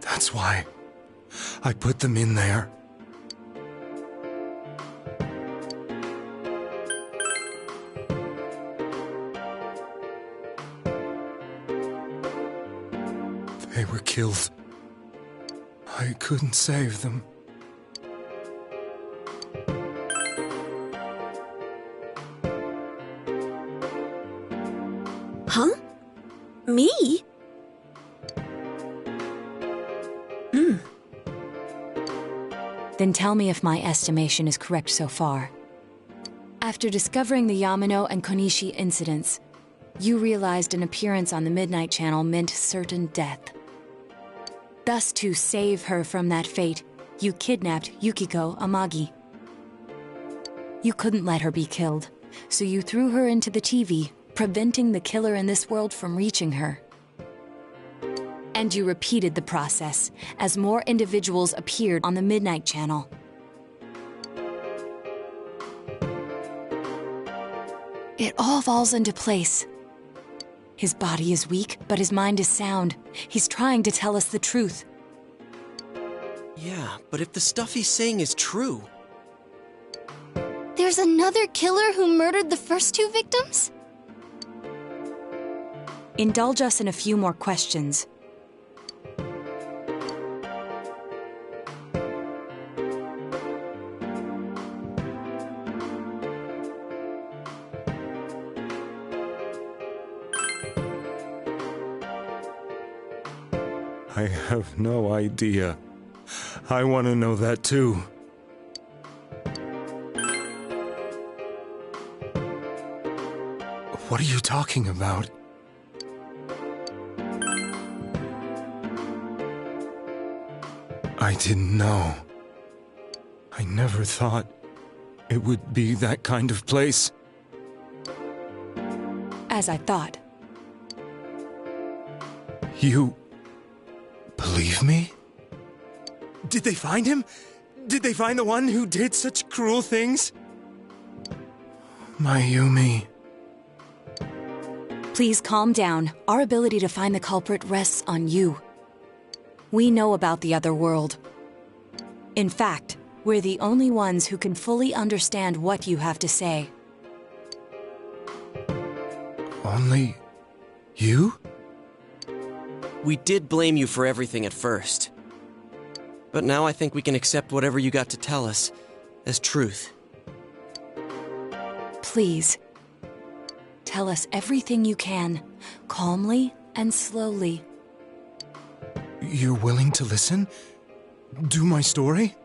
That's why I put them in there. They were killed. I couldn't save them. Huh? Me? Then tell me if my estimation is correct so far. After discovering the Yamano and Konishi incidents, you realized an appearance on the Midnight Channel meant certain death. Thus, to save her from that fate, you kidnapped Yukiko Amagi. You couldn't let her be killed, so you threw her into the TV, preventing the killer in this world from reaching her. And you repeated the process as more individuals appeared on the Midnight Channel. It all falls into place. His body is weak, but his mind is sound. He's trying to tell us the truth. Yeah, but if the stuff he's saying is true... There's another killer who murdered the first two victims? Indulge us in a few more questions. I have no idea. I want to know that too. What are you talking about? I didn't know. I never thought it would be that kind of place. As I thought. You... believe me? Did they find him? Did they find the one who did such cruel things? Mayumi. Please calm down. Our ability to find the culprit rests on you. We know about the other world. In fact, we're the only ones who can fully understand what you have to say. Only... you? We did blame you for everything at first. But now I think we can accept whatever you got to tell us as truth. Please. Tell us everything you can, calmly and slowly. You're willing to listen? Do my story?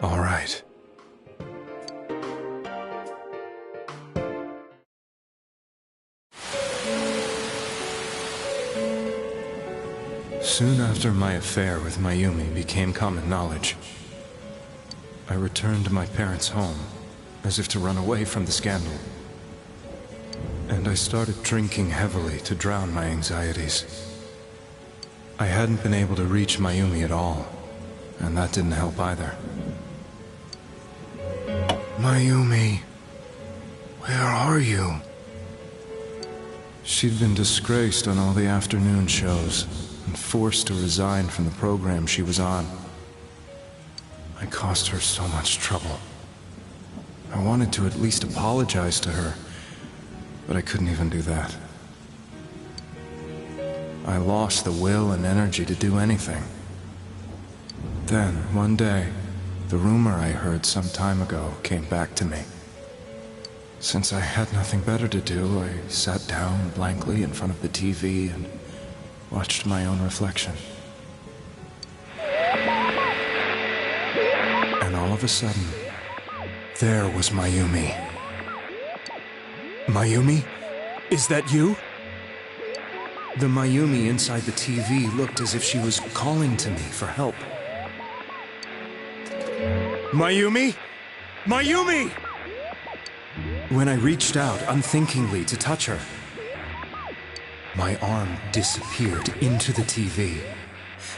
All right. Soon after my affair with Mayumi became common knowledge, I returned to my parents' home, as if to run away from the scandal. And I started drinking heavily to drown my anxieties. I hadn't been able to reach Mayumi at all, and that didn't help either. Mayumi, where are you? She'd been disgraced on all the afternoon shows, and forced to resign from the program she was on. I caused her so much trouble. I wanted to at least apologize to her, but I couldn't even do that. I lost the will and energy to do anything. Then, one day, the rumor I heard some time ago came back to me. Since I had nothing better to do, I sat down blankly in front of the TV and watched my own reflection. And all of a sudden, there was Mayumi. Mayumi? Is that you? The Mayumi inside the TV looked as if she was calling to me for help. Mayumi? Mayumi! When I reached out unthinkingly to touch her, my arm disappeared into the TV,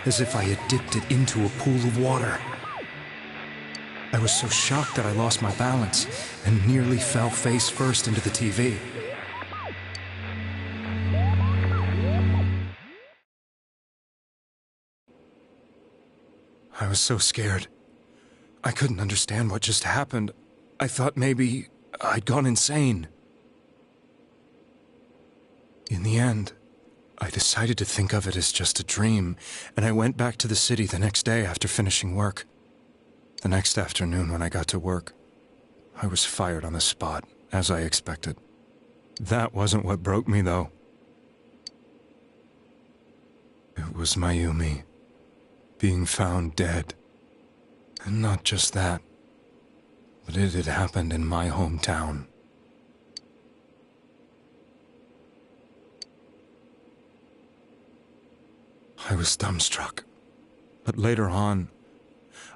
as if I had dipped it into a pool of water. I was so shocked that I lost my balance and nearly fell face first into the TV. I was so scared. I couldn't understand what just happened. I thought maybe I'd gone insane. In the end, I decided to think of it as just a dream, and I went back to the city the next day after finishing work. The next afternoon when I got to work, I was fired on the spot, as I expected. That wasn't what broke me, though. It was Mayumi being found dead. And not just that, but it had happened in my hometown. I was dumbstruck. But later on,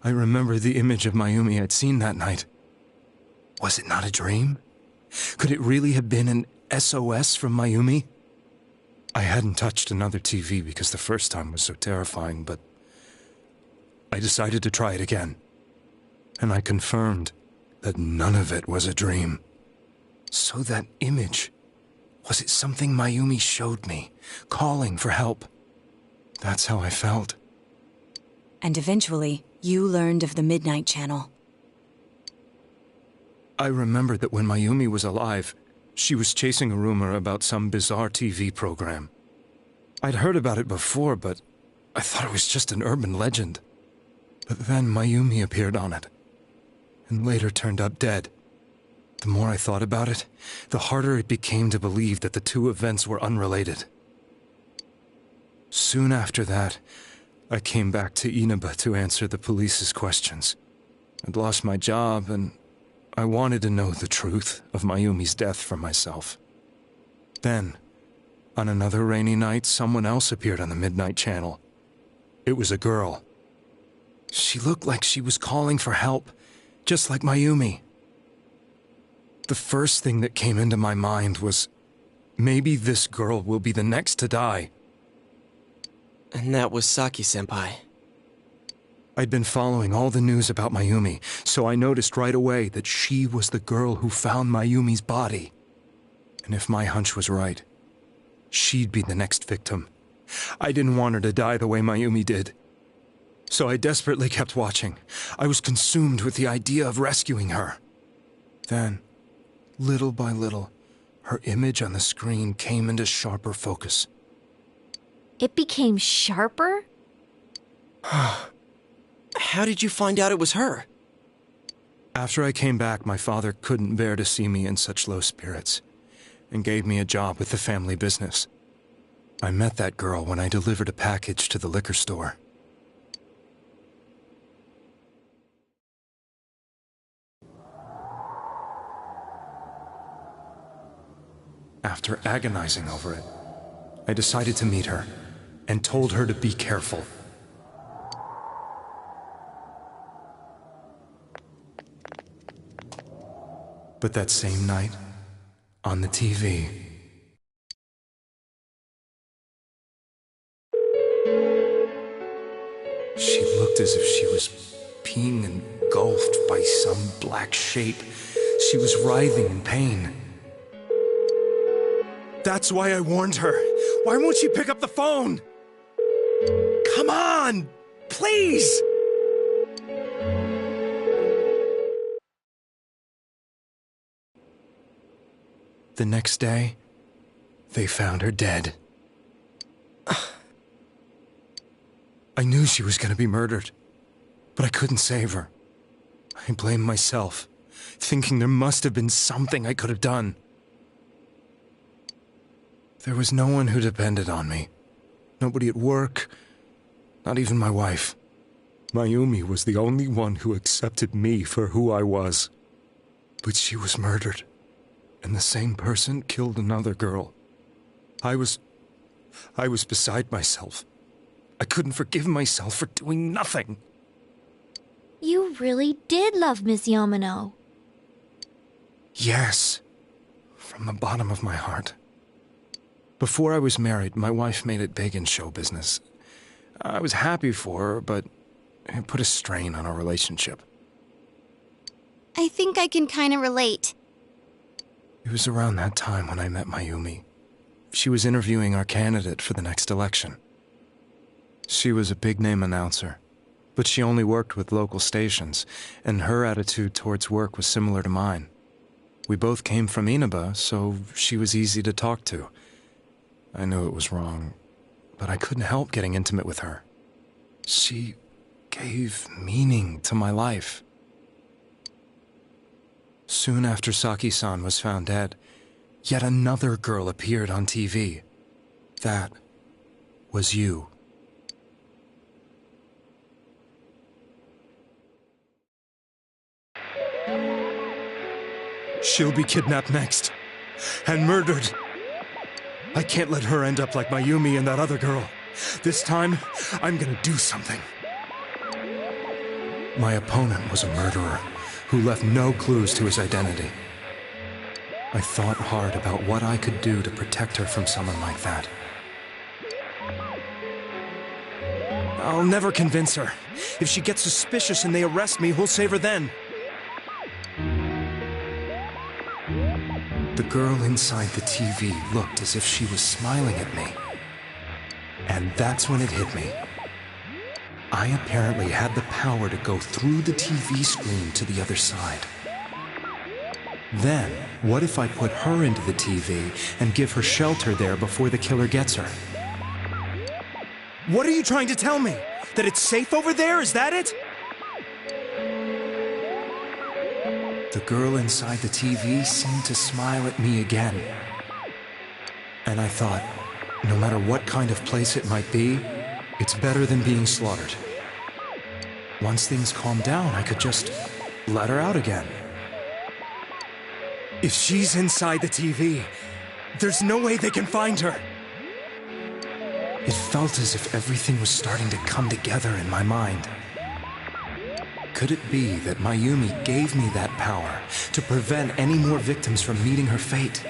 I remembered the image of Mayumi I'd seen that night. Was it not a dream? Could it really have been an SOS from Mayumi? I hadn't touched another TV because the first time was so terrifying, but I decided to try it again. And I confirmed that none of it was a dream. So that image, was it something Mayumi showed me, calling for help? That's how I felt. And eventually, you learned of the Midnight Channel. I remembered that when Mayumi was alive, she was chasing a rumor about some bizarre TV program. I'd heard about it before, but I thought it was just an urban legend. But then Mayumi appeared on it, and later turned up dead. The more I thought about it, the harder it became to believe that the two events were unrelated. Soon after that, I came back to Inaba to answer the police's questions. I'd lost my job, and I wanted to know the truth of Mayumi's death for myself. Then, on another rainy night, someone else appeared on the Midnight Channel. It was a girl. She looked like she was calling for help, just like Mayumi. The first thing that came into my mind was, maybe this girl will be the next to die. And that was Saki-senpai. I'd been following all the news about Mayumi, so I noticed right away that she was the girl who found Mayumi's body. And if my hunch was right, she'd be the next victim. I didn't want her to die the way Mayumi did. So I desperately kept watching. I was consumed with the idea of rescuing her. Then, little by little, her image on the screen came into sharper focus. It became sharper? How did you find out it was her? After I came back, my father couldn't bear to see me in such low spirits, and gave me a job with the family business. I met that girl when I delivered a package to the liquor store. After agonizing over it, I decided to meet her, and told her to be careful. But that same night, on the TV, she looked as if she was being engulfed by some black shape. She was writhing in pain. That's why I warned her. Why won't she pick up the phone? Come on! Please! The next day, they found her dead. I knew she was going to be murdered, but I couldn't save her. I blamed myself, thinking there must have been something I could have done. There was no one who depended on me. Nobody at work, not even my wife. Mayumi was the only one who accepted me for who I was. But she was murdered, and the same person killed another girl. I was beside myself. I couldn't forgive myself for doing nothing. You really did love Miss Yamano. Yes, from the bottom of my heart. Before I was married, my wife made it big in show business. I was happy for her, but it put a strain on our relationship. I think I can kind of relate. It was around that time when I met Mayumi. She was interviewing our candidate for the next election. She was a big-name announcer, but she only worked with local stations, and her attitude towards work was similar to mine. We both came from Inaba, so she was easy to talk to. I knew it was wrong, but I couldn't help getting intimate with her. She gave meaning to my life. Soon after Saki-san was found dead, yet another girl appeared on TV. That was you. She'll be kidnapped next, and murdered. I can't let her end up like Mayumi and that other girl. This time, I'm gonna do something. My opponent was a murderer who left no clues to his identity. I thought hard about what I could do to protect her from someone like that. I'll never convince her. If she gets suspicious and they arrest me, who'll save her then? The girl inside the TV looked as if she was smiling at me. And that's when it hit me. I apparently had the power to go through the TV screen to the other side. Then, what if I put her into the TV and give her shelter there before the killer gets her? What are you trying to tell me? That it's safe over there? Is that it? The girl inside the TV seemed to smile at me again. And I thought, no matter what kind of place it might be, it's better than being slaughtered. Once things calmed down, I could just let her out again. If she's inside the TV, there's no way they can find her. It felt as if everything was starting to come together in my mind. Could it be that Mayumi gave me that power to prevent any more victims from meeting her fate?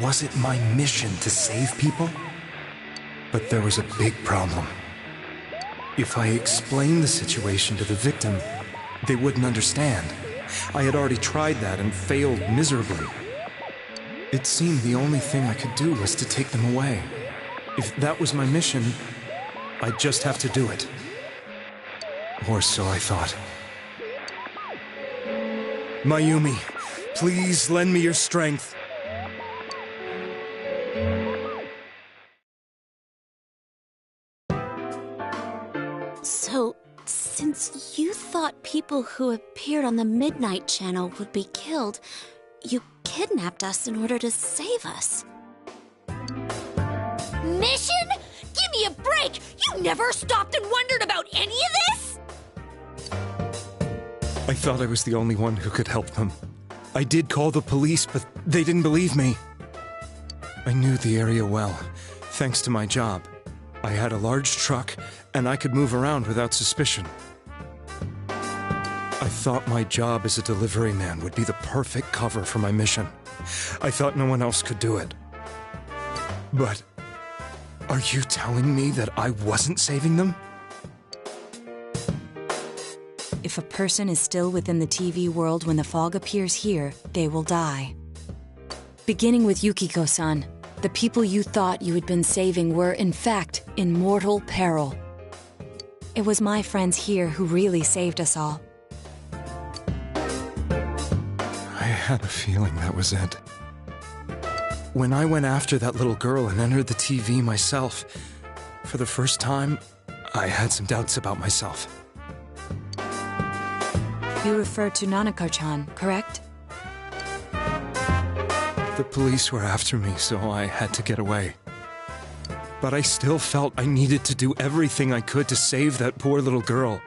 Was it my mission to save people? But there was a big problem. If I explained the situation to the victim, they wouldn't understand. I had already tried that and failed miserably. It seemed the only thing I could do was to take them away. If that was my mission, I'd just have to do it. Or so I thought. Mayumi, please lend me your strength. So, since you thought people who appeared on the Midnight Channel would be killed, you kidnapped us in order to save us. Mission? Give me a break! You never stopped and wondered about any of this? I thought I was the only one who could help them. I did call the police, but they didn't believe me. I knew the area well, thanks to my job. I had a large truck, and I could move around without suspicion. I thought my job as a delivery man would be the perfect cover for my mission. I thought no one else could do it. But are you telling me that I wasn't saving them? If a person is still within the TV world when the fog appears here, they will die. Beginning with Yukiko-san, the people you thought you had been saving were, in fact, in mortal peril. It was my friends here who really saved us all. I had a feeling that was it. When I went after that little girl and entered the TV myself, for the first time, I had some doubts about myself. You refer to Nanako-chan, correct? The police were after me, so I had to get away. But I still felt I needed to do everything I could to save that poor little girl.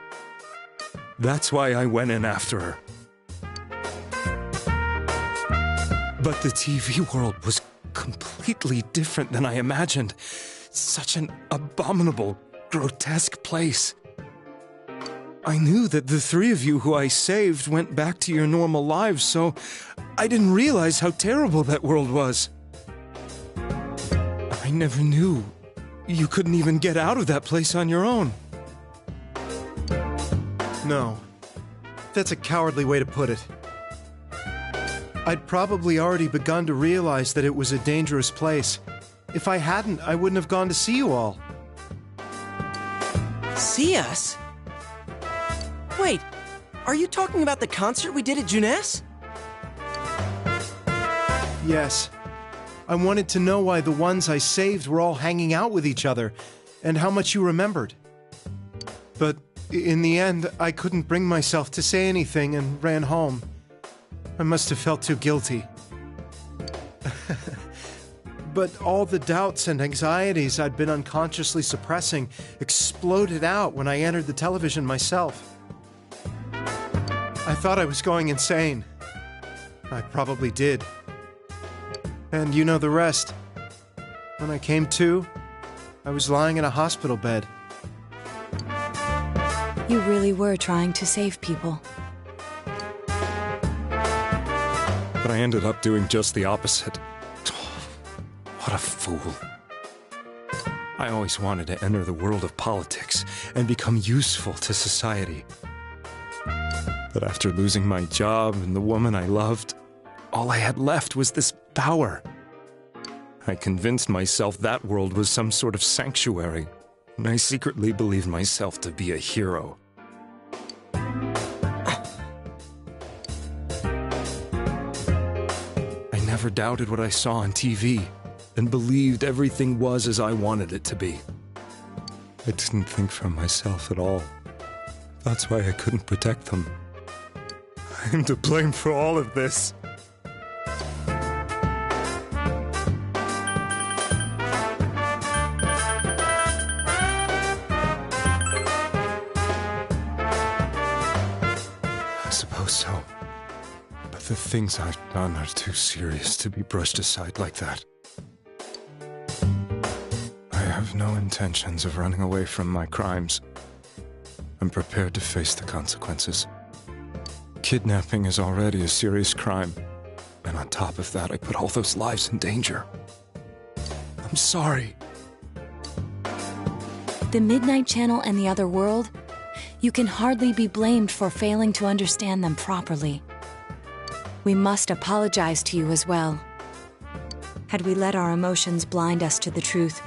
That's why I went in after her. But the TV world was completely different than I imagined. Such an abominable, grotesque place. I knew that the three of you who I saved went back to your normal lives, so I didn't realize how terrible that world was. I never knew You couldn't even get out of that place on your own. No. That's a cowardly way to put it. I'd probably already begun to realize that it was a dangerous place. If I hadn't, I wouldn't have gone to see you all. See us? Wait, are you talking about the concert we did at Junes? Yes. I wanted to know why the ones I saved were all hanging out with each other, and how much you remembered. But in the end, I couldn't bring myself to say anything and ran home. I must have felt too guilty. But all the doubts and anxieties I'd been unconsciously suppressing exploded out when I entered the television myself. I thought I was going insane. I probably did. And you know the rest. When I came to, I was lying in a hospital bed. You really were trying to save people. But I ended up doing just the opposite. What a fool. I always wanted to enter the world of politics and become useful to society. But after losing my job and the woman I loved, all I had left was this power. I convinced myself that world was some sort of sanctuary, and I secretly believed myself to be a hero. I never doubted what I saw on TV, and believed everything was as I wanted it to be. I didn't think for myself at all. That's why I couldn't protect them. I'm to blame for all of this. I suppose so. But the things I've done are too serious to be brushed aside like that. I have no intentions of running away from my crimes. I'm prepared to face the consequences. Kidnapping is already a serious crime, and on top of that, I put all those lives in danger. I'm sorry. The Midnight Channel and the other world, you can hardly be blamed for failing to understand them properly. We must apologize to you as well. Had we let our emotions blind us to the truth,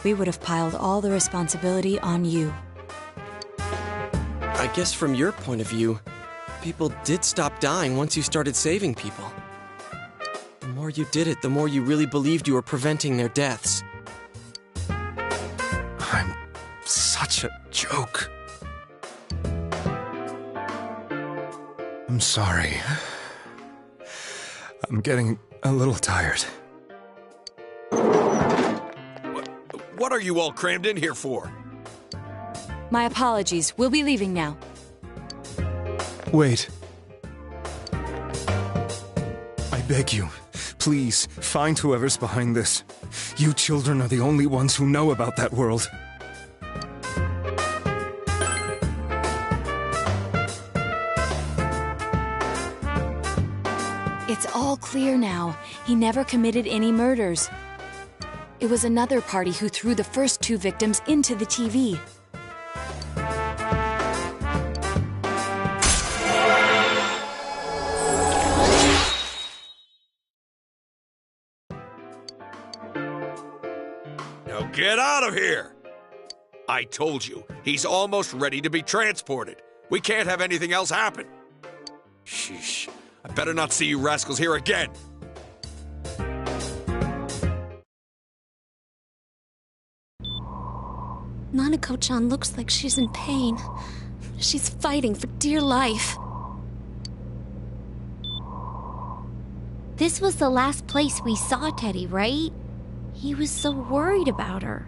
we would have piled all the responsibility on you. I guess from your point of view, people did stop dying once you started saving people. The more you did it, the more you really believed you were preventing their deaths. I'm such a joke. I'm sorry. I'm getting a little tired. What are you all crammed in here for? My apologies. We'll be leaving now. Wait. I beg you, please, find whoever's behind this. You children are the only ones who know about that world. It's all clear now. He never committed any murders. It was another party who threw the first two victims into the TV. Now get out of here! I told you, he's almost ready to be transported. We can't have anything else happen. Sheesh. I better not see you rascals here again. Nanako-chan looks like she's in pain. She's fighting for dear life. This was the last place we saw Teddy, right? He was so worried about her.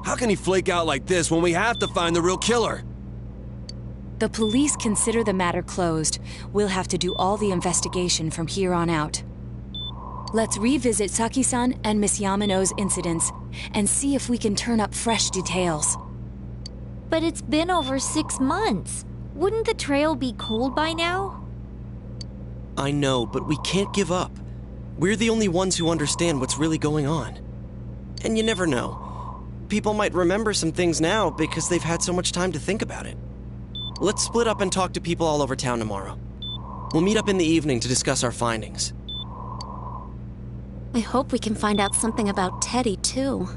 How can he flake out like this when we have to find the real killer? The police consider the matter closed. We'll have to do all the investigation from here on out. Let's revisit Saki-san and Miss Yamano's incidents and see if we can turn up fresh details. But it's been over 6 months. Wouldn't the trail be cold by now? I know, but we can't give up. We're the only ones who understand what's really going on. And you never know. People might remember some things now because they've had so much time to think about it. Let's split up and talk to people all over town tomorrow. We'll meet up in the evening to discuss our findings. I hope we can find out something about Teddy, too.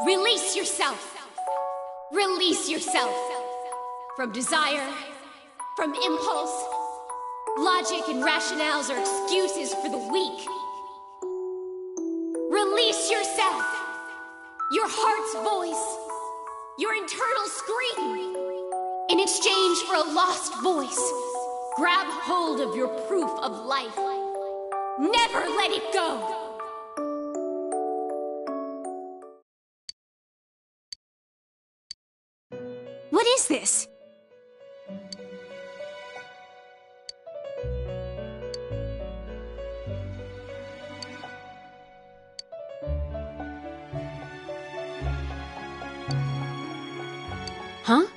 Release yourself. Release yourself. From desire, from impulse. Logic and rationales are excuses for the weak. Release yourself. Your heart's voice. Your internal scream. In exchange for a lost voice, grab hold of your proof of life. Never let it go. What is this? Huh?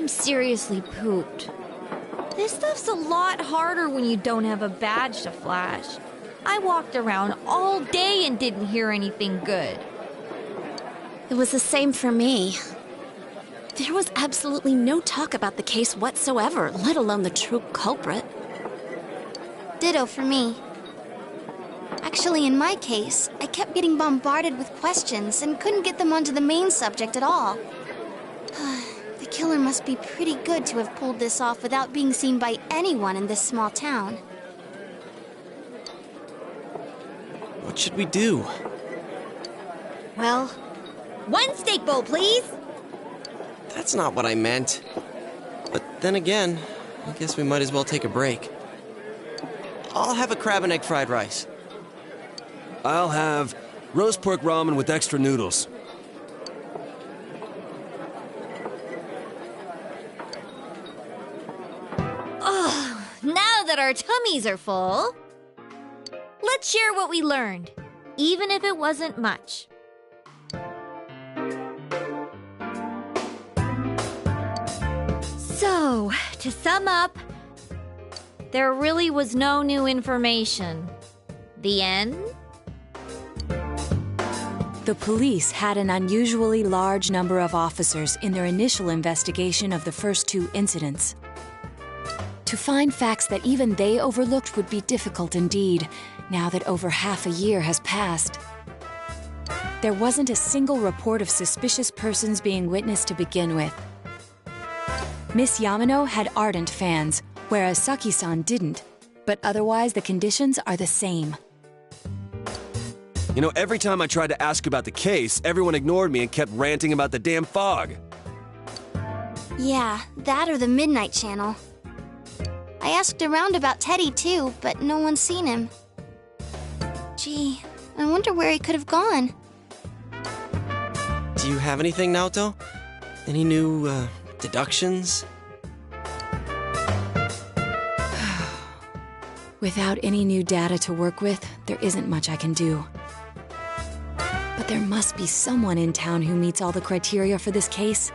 I'm seriously pooped. This stuff's a lot harder when you don't have a badge to flash. I walked around all day and didn't hear anything good. It was the same for me. There was absolutely no talk about the case whatsoever, let alone the true culprit. Ditto for me. Actually, in my case, I kept getting bombarded with questions and couldn't get them onto the main subject at all. The killer must be pretty good to have pulled this off without being seen by anyone in this small town. What should we do? Well, one steak bowl, please. That's not what I meant. But then again, I guess we might as well take a break. I'll have a crab and egg fried rice. I'll have roast pork ramen with extra noodles. Oh, now that our tummies are full, let's share what we learned, even if it wasn't much. So, to sum up, there really was no new information. The end? The police had an unusually large number of officers in their initial investigation of the first two incidents. To find facts that even they overlooked would be difficult indeed, now that over half a year has passed. There wasn't a single report of suspicious persons being witnessed to begin with. Miss Yamano had ardent fans, whereas Saki-san didn't, but otherwise the conditions are the same. You know, every time I tried to ask about the case, everyone ignored me and kept ranting about the damn fog. Yeah, that or the Midnight Channel. I asked around about Teddy too, but no one's seen him. Gee, I wonder where he could have gone. Do you have anything, Naoto? Any new, deductions? Without any new data to work with, there isn't much I can do. But there must be someone in town who meets all the criteria for this case.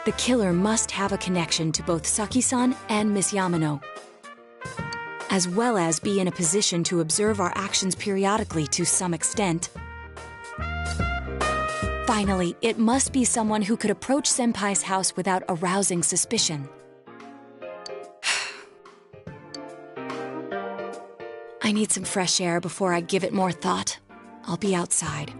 The killer must have a connection to both Saki-san and Miss Yamano, as well as be in a position to observe our actions periodically to some extent. Finally, it must be someone who could approach Senpai's house without arousing suspicion. I need some fresh air before I give it more thought. I'll be outside.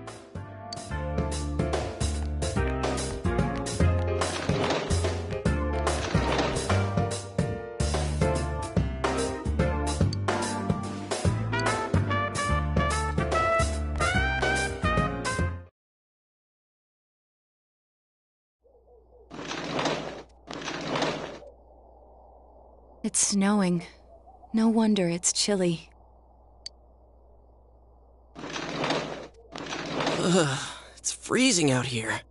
It's snowing. No wonder it's chilly. Ugh, it's freezing out here.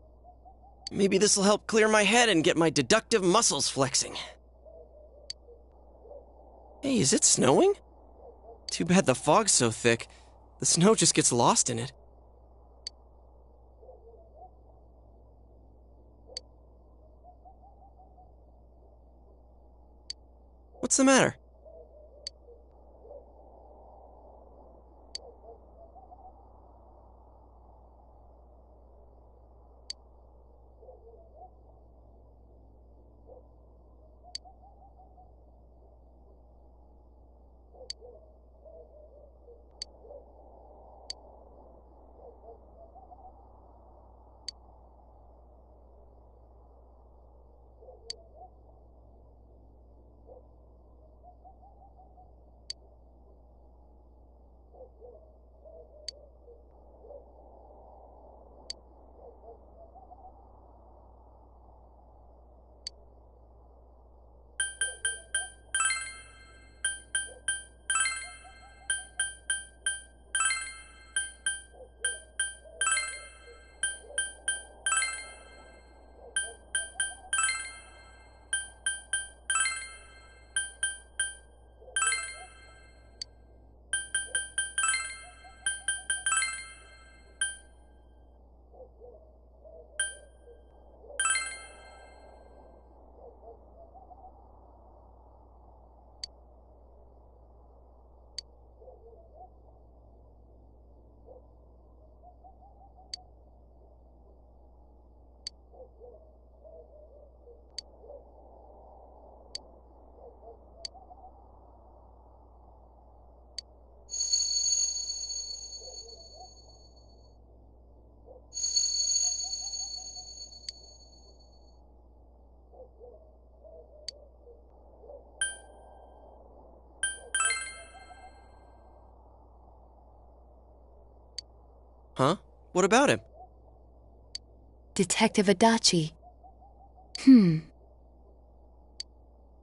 Maybe this'll help clear my head and get my deductive muscles flexing. Hey, is it snowing? Too bad the fog's so thick. The snow just gets lost in it. What's the matter? What about him? Detective Adachi.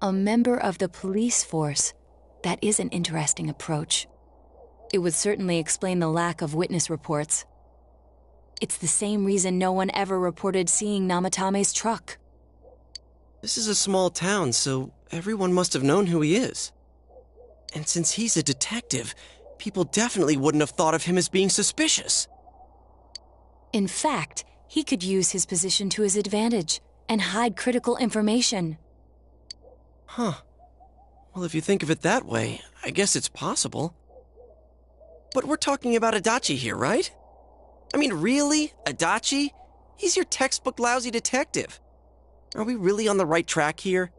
A member of the police force. That is an interesting approach. It would certainly explain the lack of witness reports. It's the same reason no one ever reported seeing Namatame's truck. This is a small town, so everyone must have known who he is. And since he's a detective, people definitely wouldn't have thought of him as being suspicious. In fact, he could use his position to his advantage and hide critical information. Huh. Well, if you think of it that way, I guess it's possible. But we're talking about Adachi here, right? I mean, really? Adachi? He's your textbook lousy detective. Are we really on the right track here?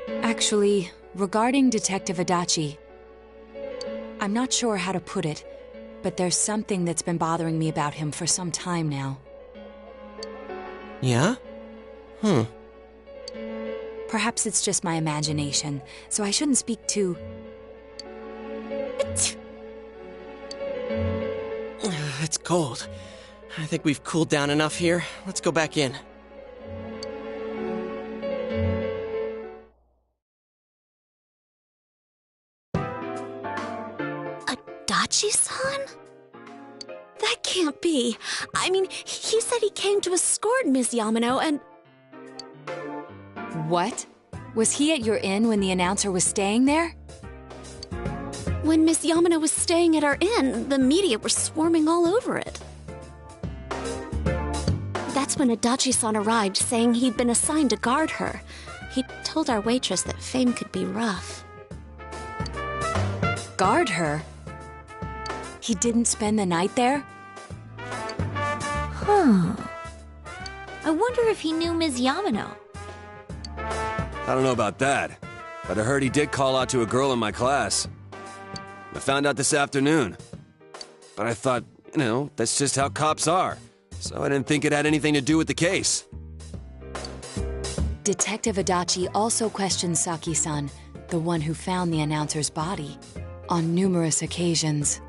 Actually, regarding Detective Adachi, I'm not sure how to put it, but there's something that's been bothering me about him for some time now. Yeah? Perhaps it's just my imagination, so I shouldn't speak too... It's cold. I think we've cooled down enough here. Let's go back in. Adachi-san? That can't be. I mean, he said he came to escort Ms. Yamano and... What? Was he at your inn when the announcer was staying there? When Ms. Yamano was staying at our inn, the media were swarming all over it. That's when Adachi-san arrived, saying he'd been assigned to guard her. He told our waitress that fame could be rough. Guard her? He didn't spend the night there? Huh. I wonder if he knew Ms. Yamano. I don't know about that, but I heard he did call out to a girl in my class. I found out this afternoon. But I thought, that's just how cops are. So I didn't think it had anything to do with the case. Detective Adachi also questioned Saki-san, the one who found the announcer's body, on numerous occasions.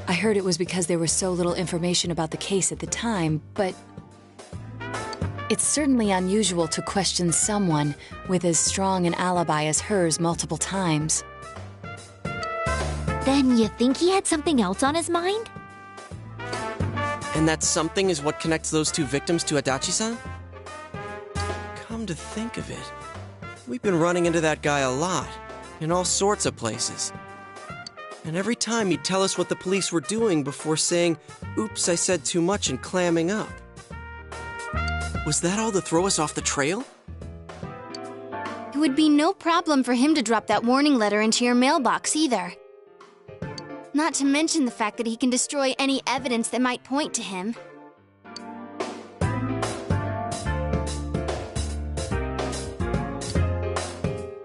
I heard it was because there was so little information about the case at the time, but it's certainly unusual to question someone with as strong an alibi as hers multiple times. Then you think he had something else on his mind? And that something is what connects those two victims to Adachi-san? Come to think of it, we've been running into that guy a lot, in all sorts of places. And every time he'd tell us what the police were doing before saying, "Oops, I said too much," and clamming up. Was that all to throw us off the trail? It would be no problem for him to drop that warning letter into your mailbox either. Not to mention the fact that he can destroy any evidence that might point to him.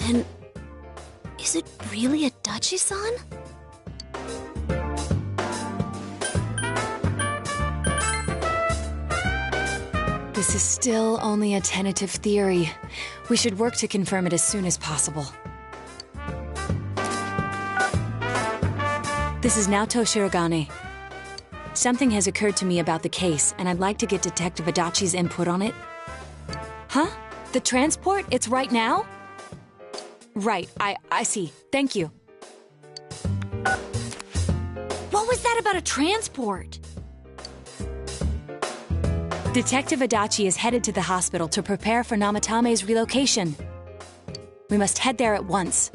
And is it really Adachi-san? This is still only a tentative theory. We should work to confirm it as soon as possible. This is Naoto Shirogane. Something has occurred to me about the case, and I'd like to get Detective Adachi's input on it. Huh? The transport? It's right now? Right, I see. Thank you. What was that about a transport? Detective Adachi is headed to the hospital to prepare for Namatame's relocation. We must head there at once.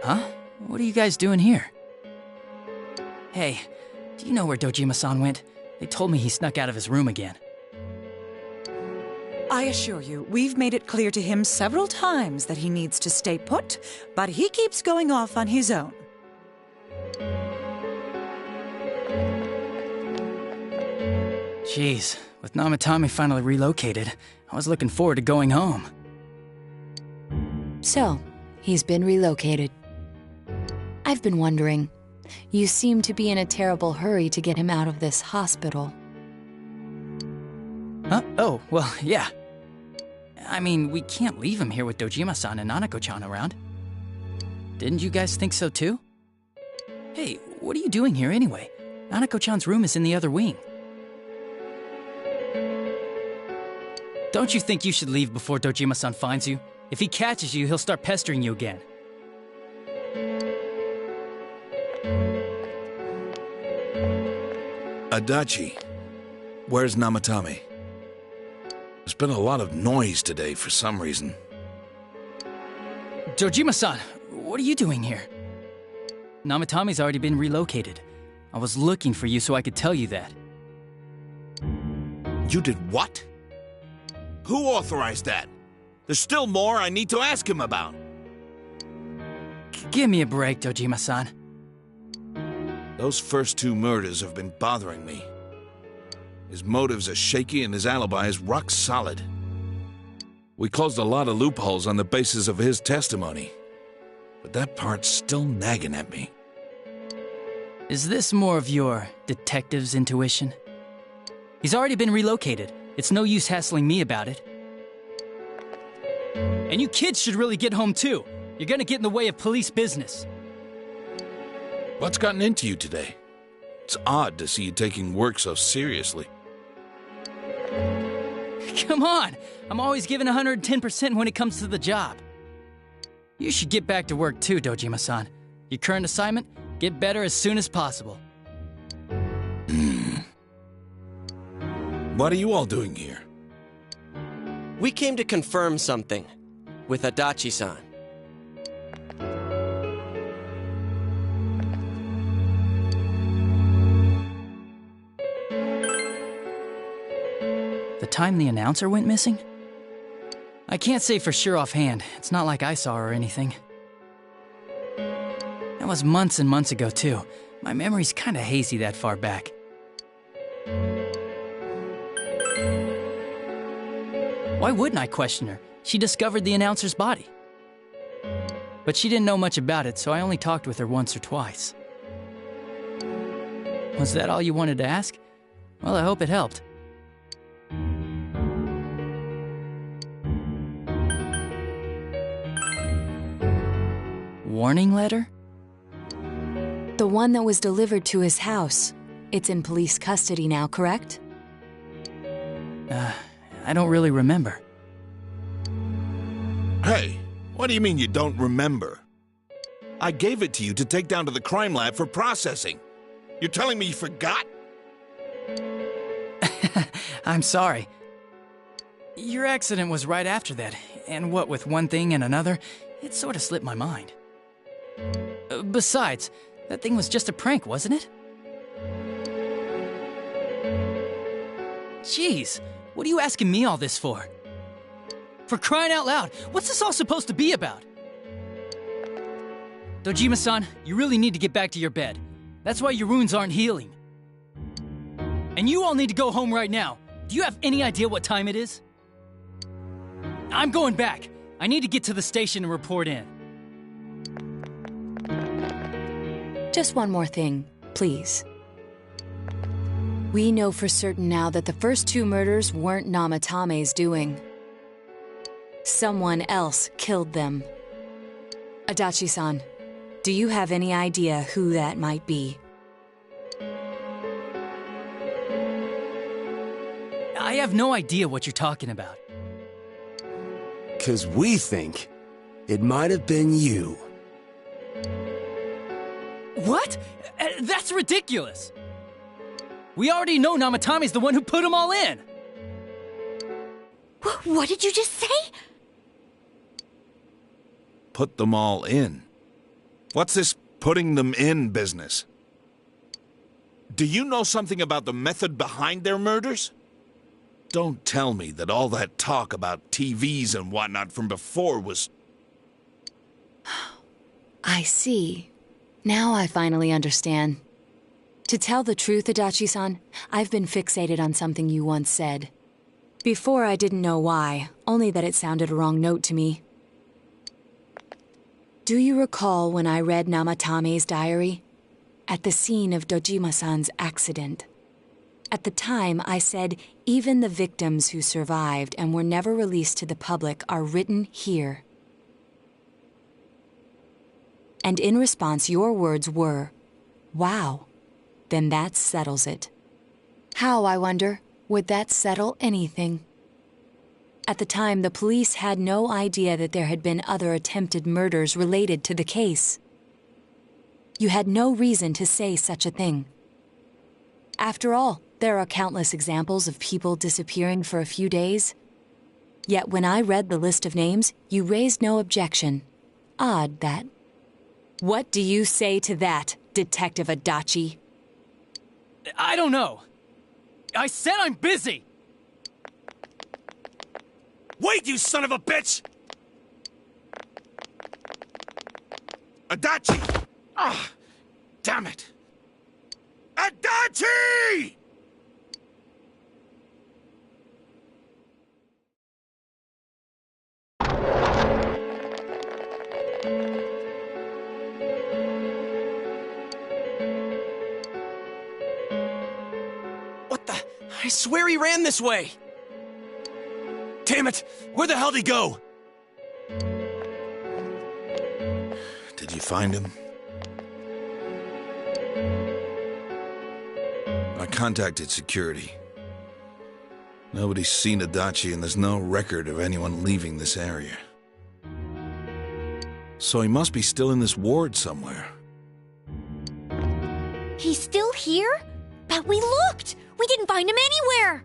Huh? What are you guys doing here? Hey, do you know where Dojima-san went? They told me he snuck out of his room again. I assure you, we've made it clear to him several times that he needs to stay put, but he keeps going off on his own. Jeez, with Namatame finally relocated, I was looking forward to going home. So, he's been relocated. I've been wondering. You seem to be in a terrible hurry to get him out of this hospital. Huh? Oh, well, yeah. I mean, we can't leave him here with Dojima-san and Nanako-chan around. Didn't you guys think so too? Hey, what are you doing here anyway? Nanako-chan's room is in the other wing. Don't you think you should leave before Dojima-san finds you? If he catches you, he'll start pestering you again. Adachi, where's Namatame? There's been a lot of noise today for some reason. Dojima-san, what are you doing here? Namatame's already been relocated. I was looking for you so I could tell you that. You did what? Who authorized that? There's still more I need to ask him about. Give me a break, Dojima-san. Those first 2 murders have been bothering me. His motives are shaky and his alibi is rock solid. We closed a lot of loopholes on the basis of his testimony, but that part's still nagging at me. Is this more of your detective's intuition? He's already been relocated. It's no use hassling me about it. And you kids should really get home too. You're gonna get in the way of police business. What's gotten into you today? It's odd to see you taking work so seriously. Come on! I'm always giving 110% when it comes to the job. You should get back to work too, Dojima-san. Your current assignment? Get better as soon as possible. What are you all doing here? We came to confirm something with Adachi-san. The time the announcer went missing? I can't say for sure offhand. It's not like I saw her or anything. That was months and months ago, too. My memory's kinda hazy that far back. Why wouldn't I question her? She discovered the announcer's body. But she didn't know much about it, so I only talked with her once or twice. Was that all you wanted to ask? Well, I hope it helped. Warning letter? The one that was delivered to his house. It's in police custody now, correct? I don't really remember. Hey, what do you mean you don't remember? I gave it to you to take down to the crime lab for processing. You're telling me you forgot? I'm sorry. Your accident was right after that, and what with one thing and another, it sort of slipped my mind. Besides, that thing was just a prank, wasn't it? Jeez, what are you asking me all this for? For crying out loud, what's this all supposed to be about? Dojima-san, you really need to get back to your bed. That's why your wounds aren't healing. And you all need to go home right now. Do you have any idea what time it is? I'm going back. I need to get to the station and report in. Just one more thing, please. We know for certain now that the first 2 murders weren't Namatame's doing. Someone else killed them. Adachi-san, do you have any idea who that might be? I have no idea what you're talking about. 'Cause we think it might have been you. What? That's ridiculous! We already know Namatame's the one who put them all in! What did you just say? Put them all in. What's this putting them in business? Do you know something about the method behind their murders? Don't tell me that all that talk about TVs and whatnot from before was... I see. Now I finally understand. To tell the truth, Adachi-san, I've been fixated on something you once said. Before I didn't know why, only that it sounded a wrong note to me. Do you recall when I read Namatame's diary? At the scene of Dojima-san's accident. At the time, I said, even the victims who survived and were never released to the public are written here. And in response, your words were, wow, then that settles it. How, I wonder, would that settle anything? At the time, the police had no idea that there had been other attempted murders related to the case. You had no reason to say such a thing. After all, there are countless examples of people disappearing for a few days. Yet when I read the list of names, you raised no objection. Odd, that. What do you say to that, Detective Adachi? I don't know. I said I'm busy! Wait, you son of a bitch! Adachi! Ah, damn it! Adachi! What the? I swear he ran this way! Damn it! Where the hell'd he go? Did you find him? I contacted security. Nobody's seen Adachi, and there's no record of anyone leaving this area. So he must be still in this ward somewhere. He's still here? But we looked! We didn't find him anywhere!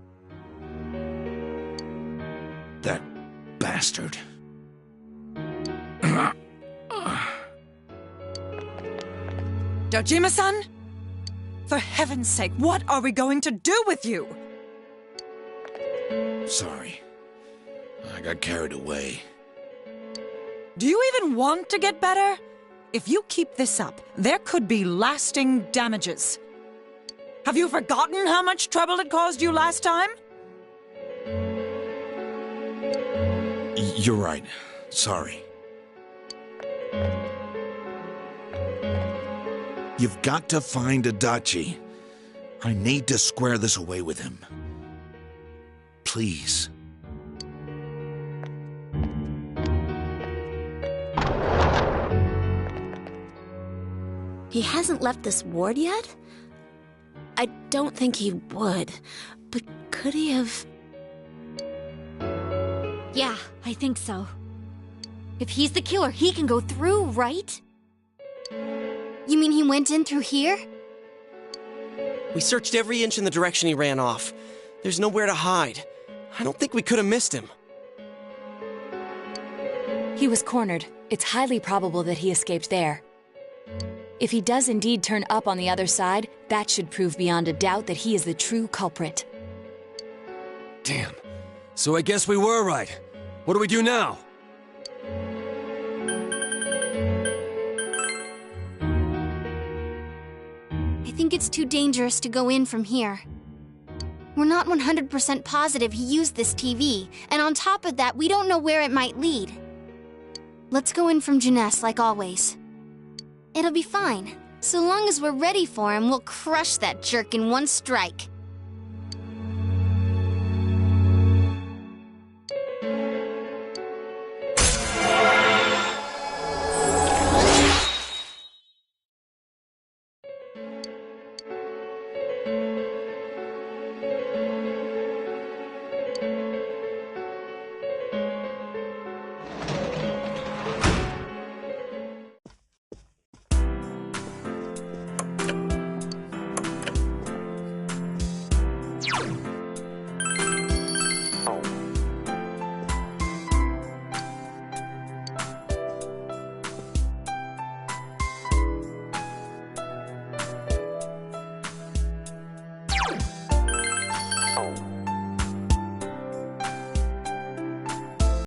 That bastard. Dojima-san? For heaven's sake, what are we going to do with you? Sorry. I got carried away. Do you even want to get better? If you keep this up, there could be lasting damages. Have you forgotten how much trouble it caused you last time? You're right. Sorry. You've got to find Adachi. I need to square this away with him. Please. He hasn't left this ward yet? I don't think he would, but could he have... Yeah, I think so. If he's the killer, he can go through, right? You mean he went in through here? We searched every inch in the direction he ran off. There's nowhere to hide. I don't think we could have missed him. He was cornered. It's highly probable that he escaped there. If he does indeed turn up on the other side, that should prove beyond a doubt that he is the true culprit. Damn. So I guess we were right. What do we do now? I think it's too dangerous to go in from here. We're not 100% positive he used this TV, and on top of that, we don't know where it might lead. Let's go in from Junes like always. It'll be fine. So long as we're ready for him, we'll crush that jerk in one strike.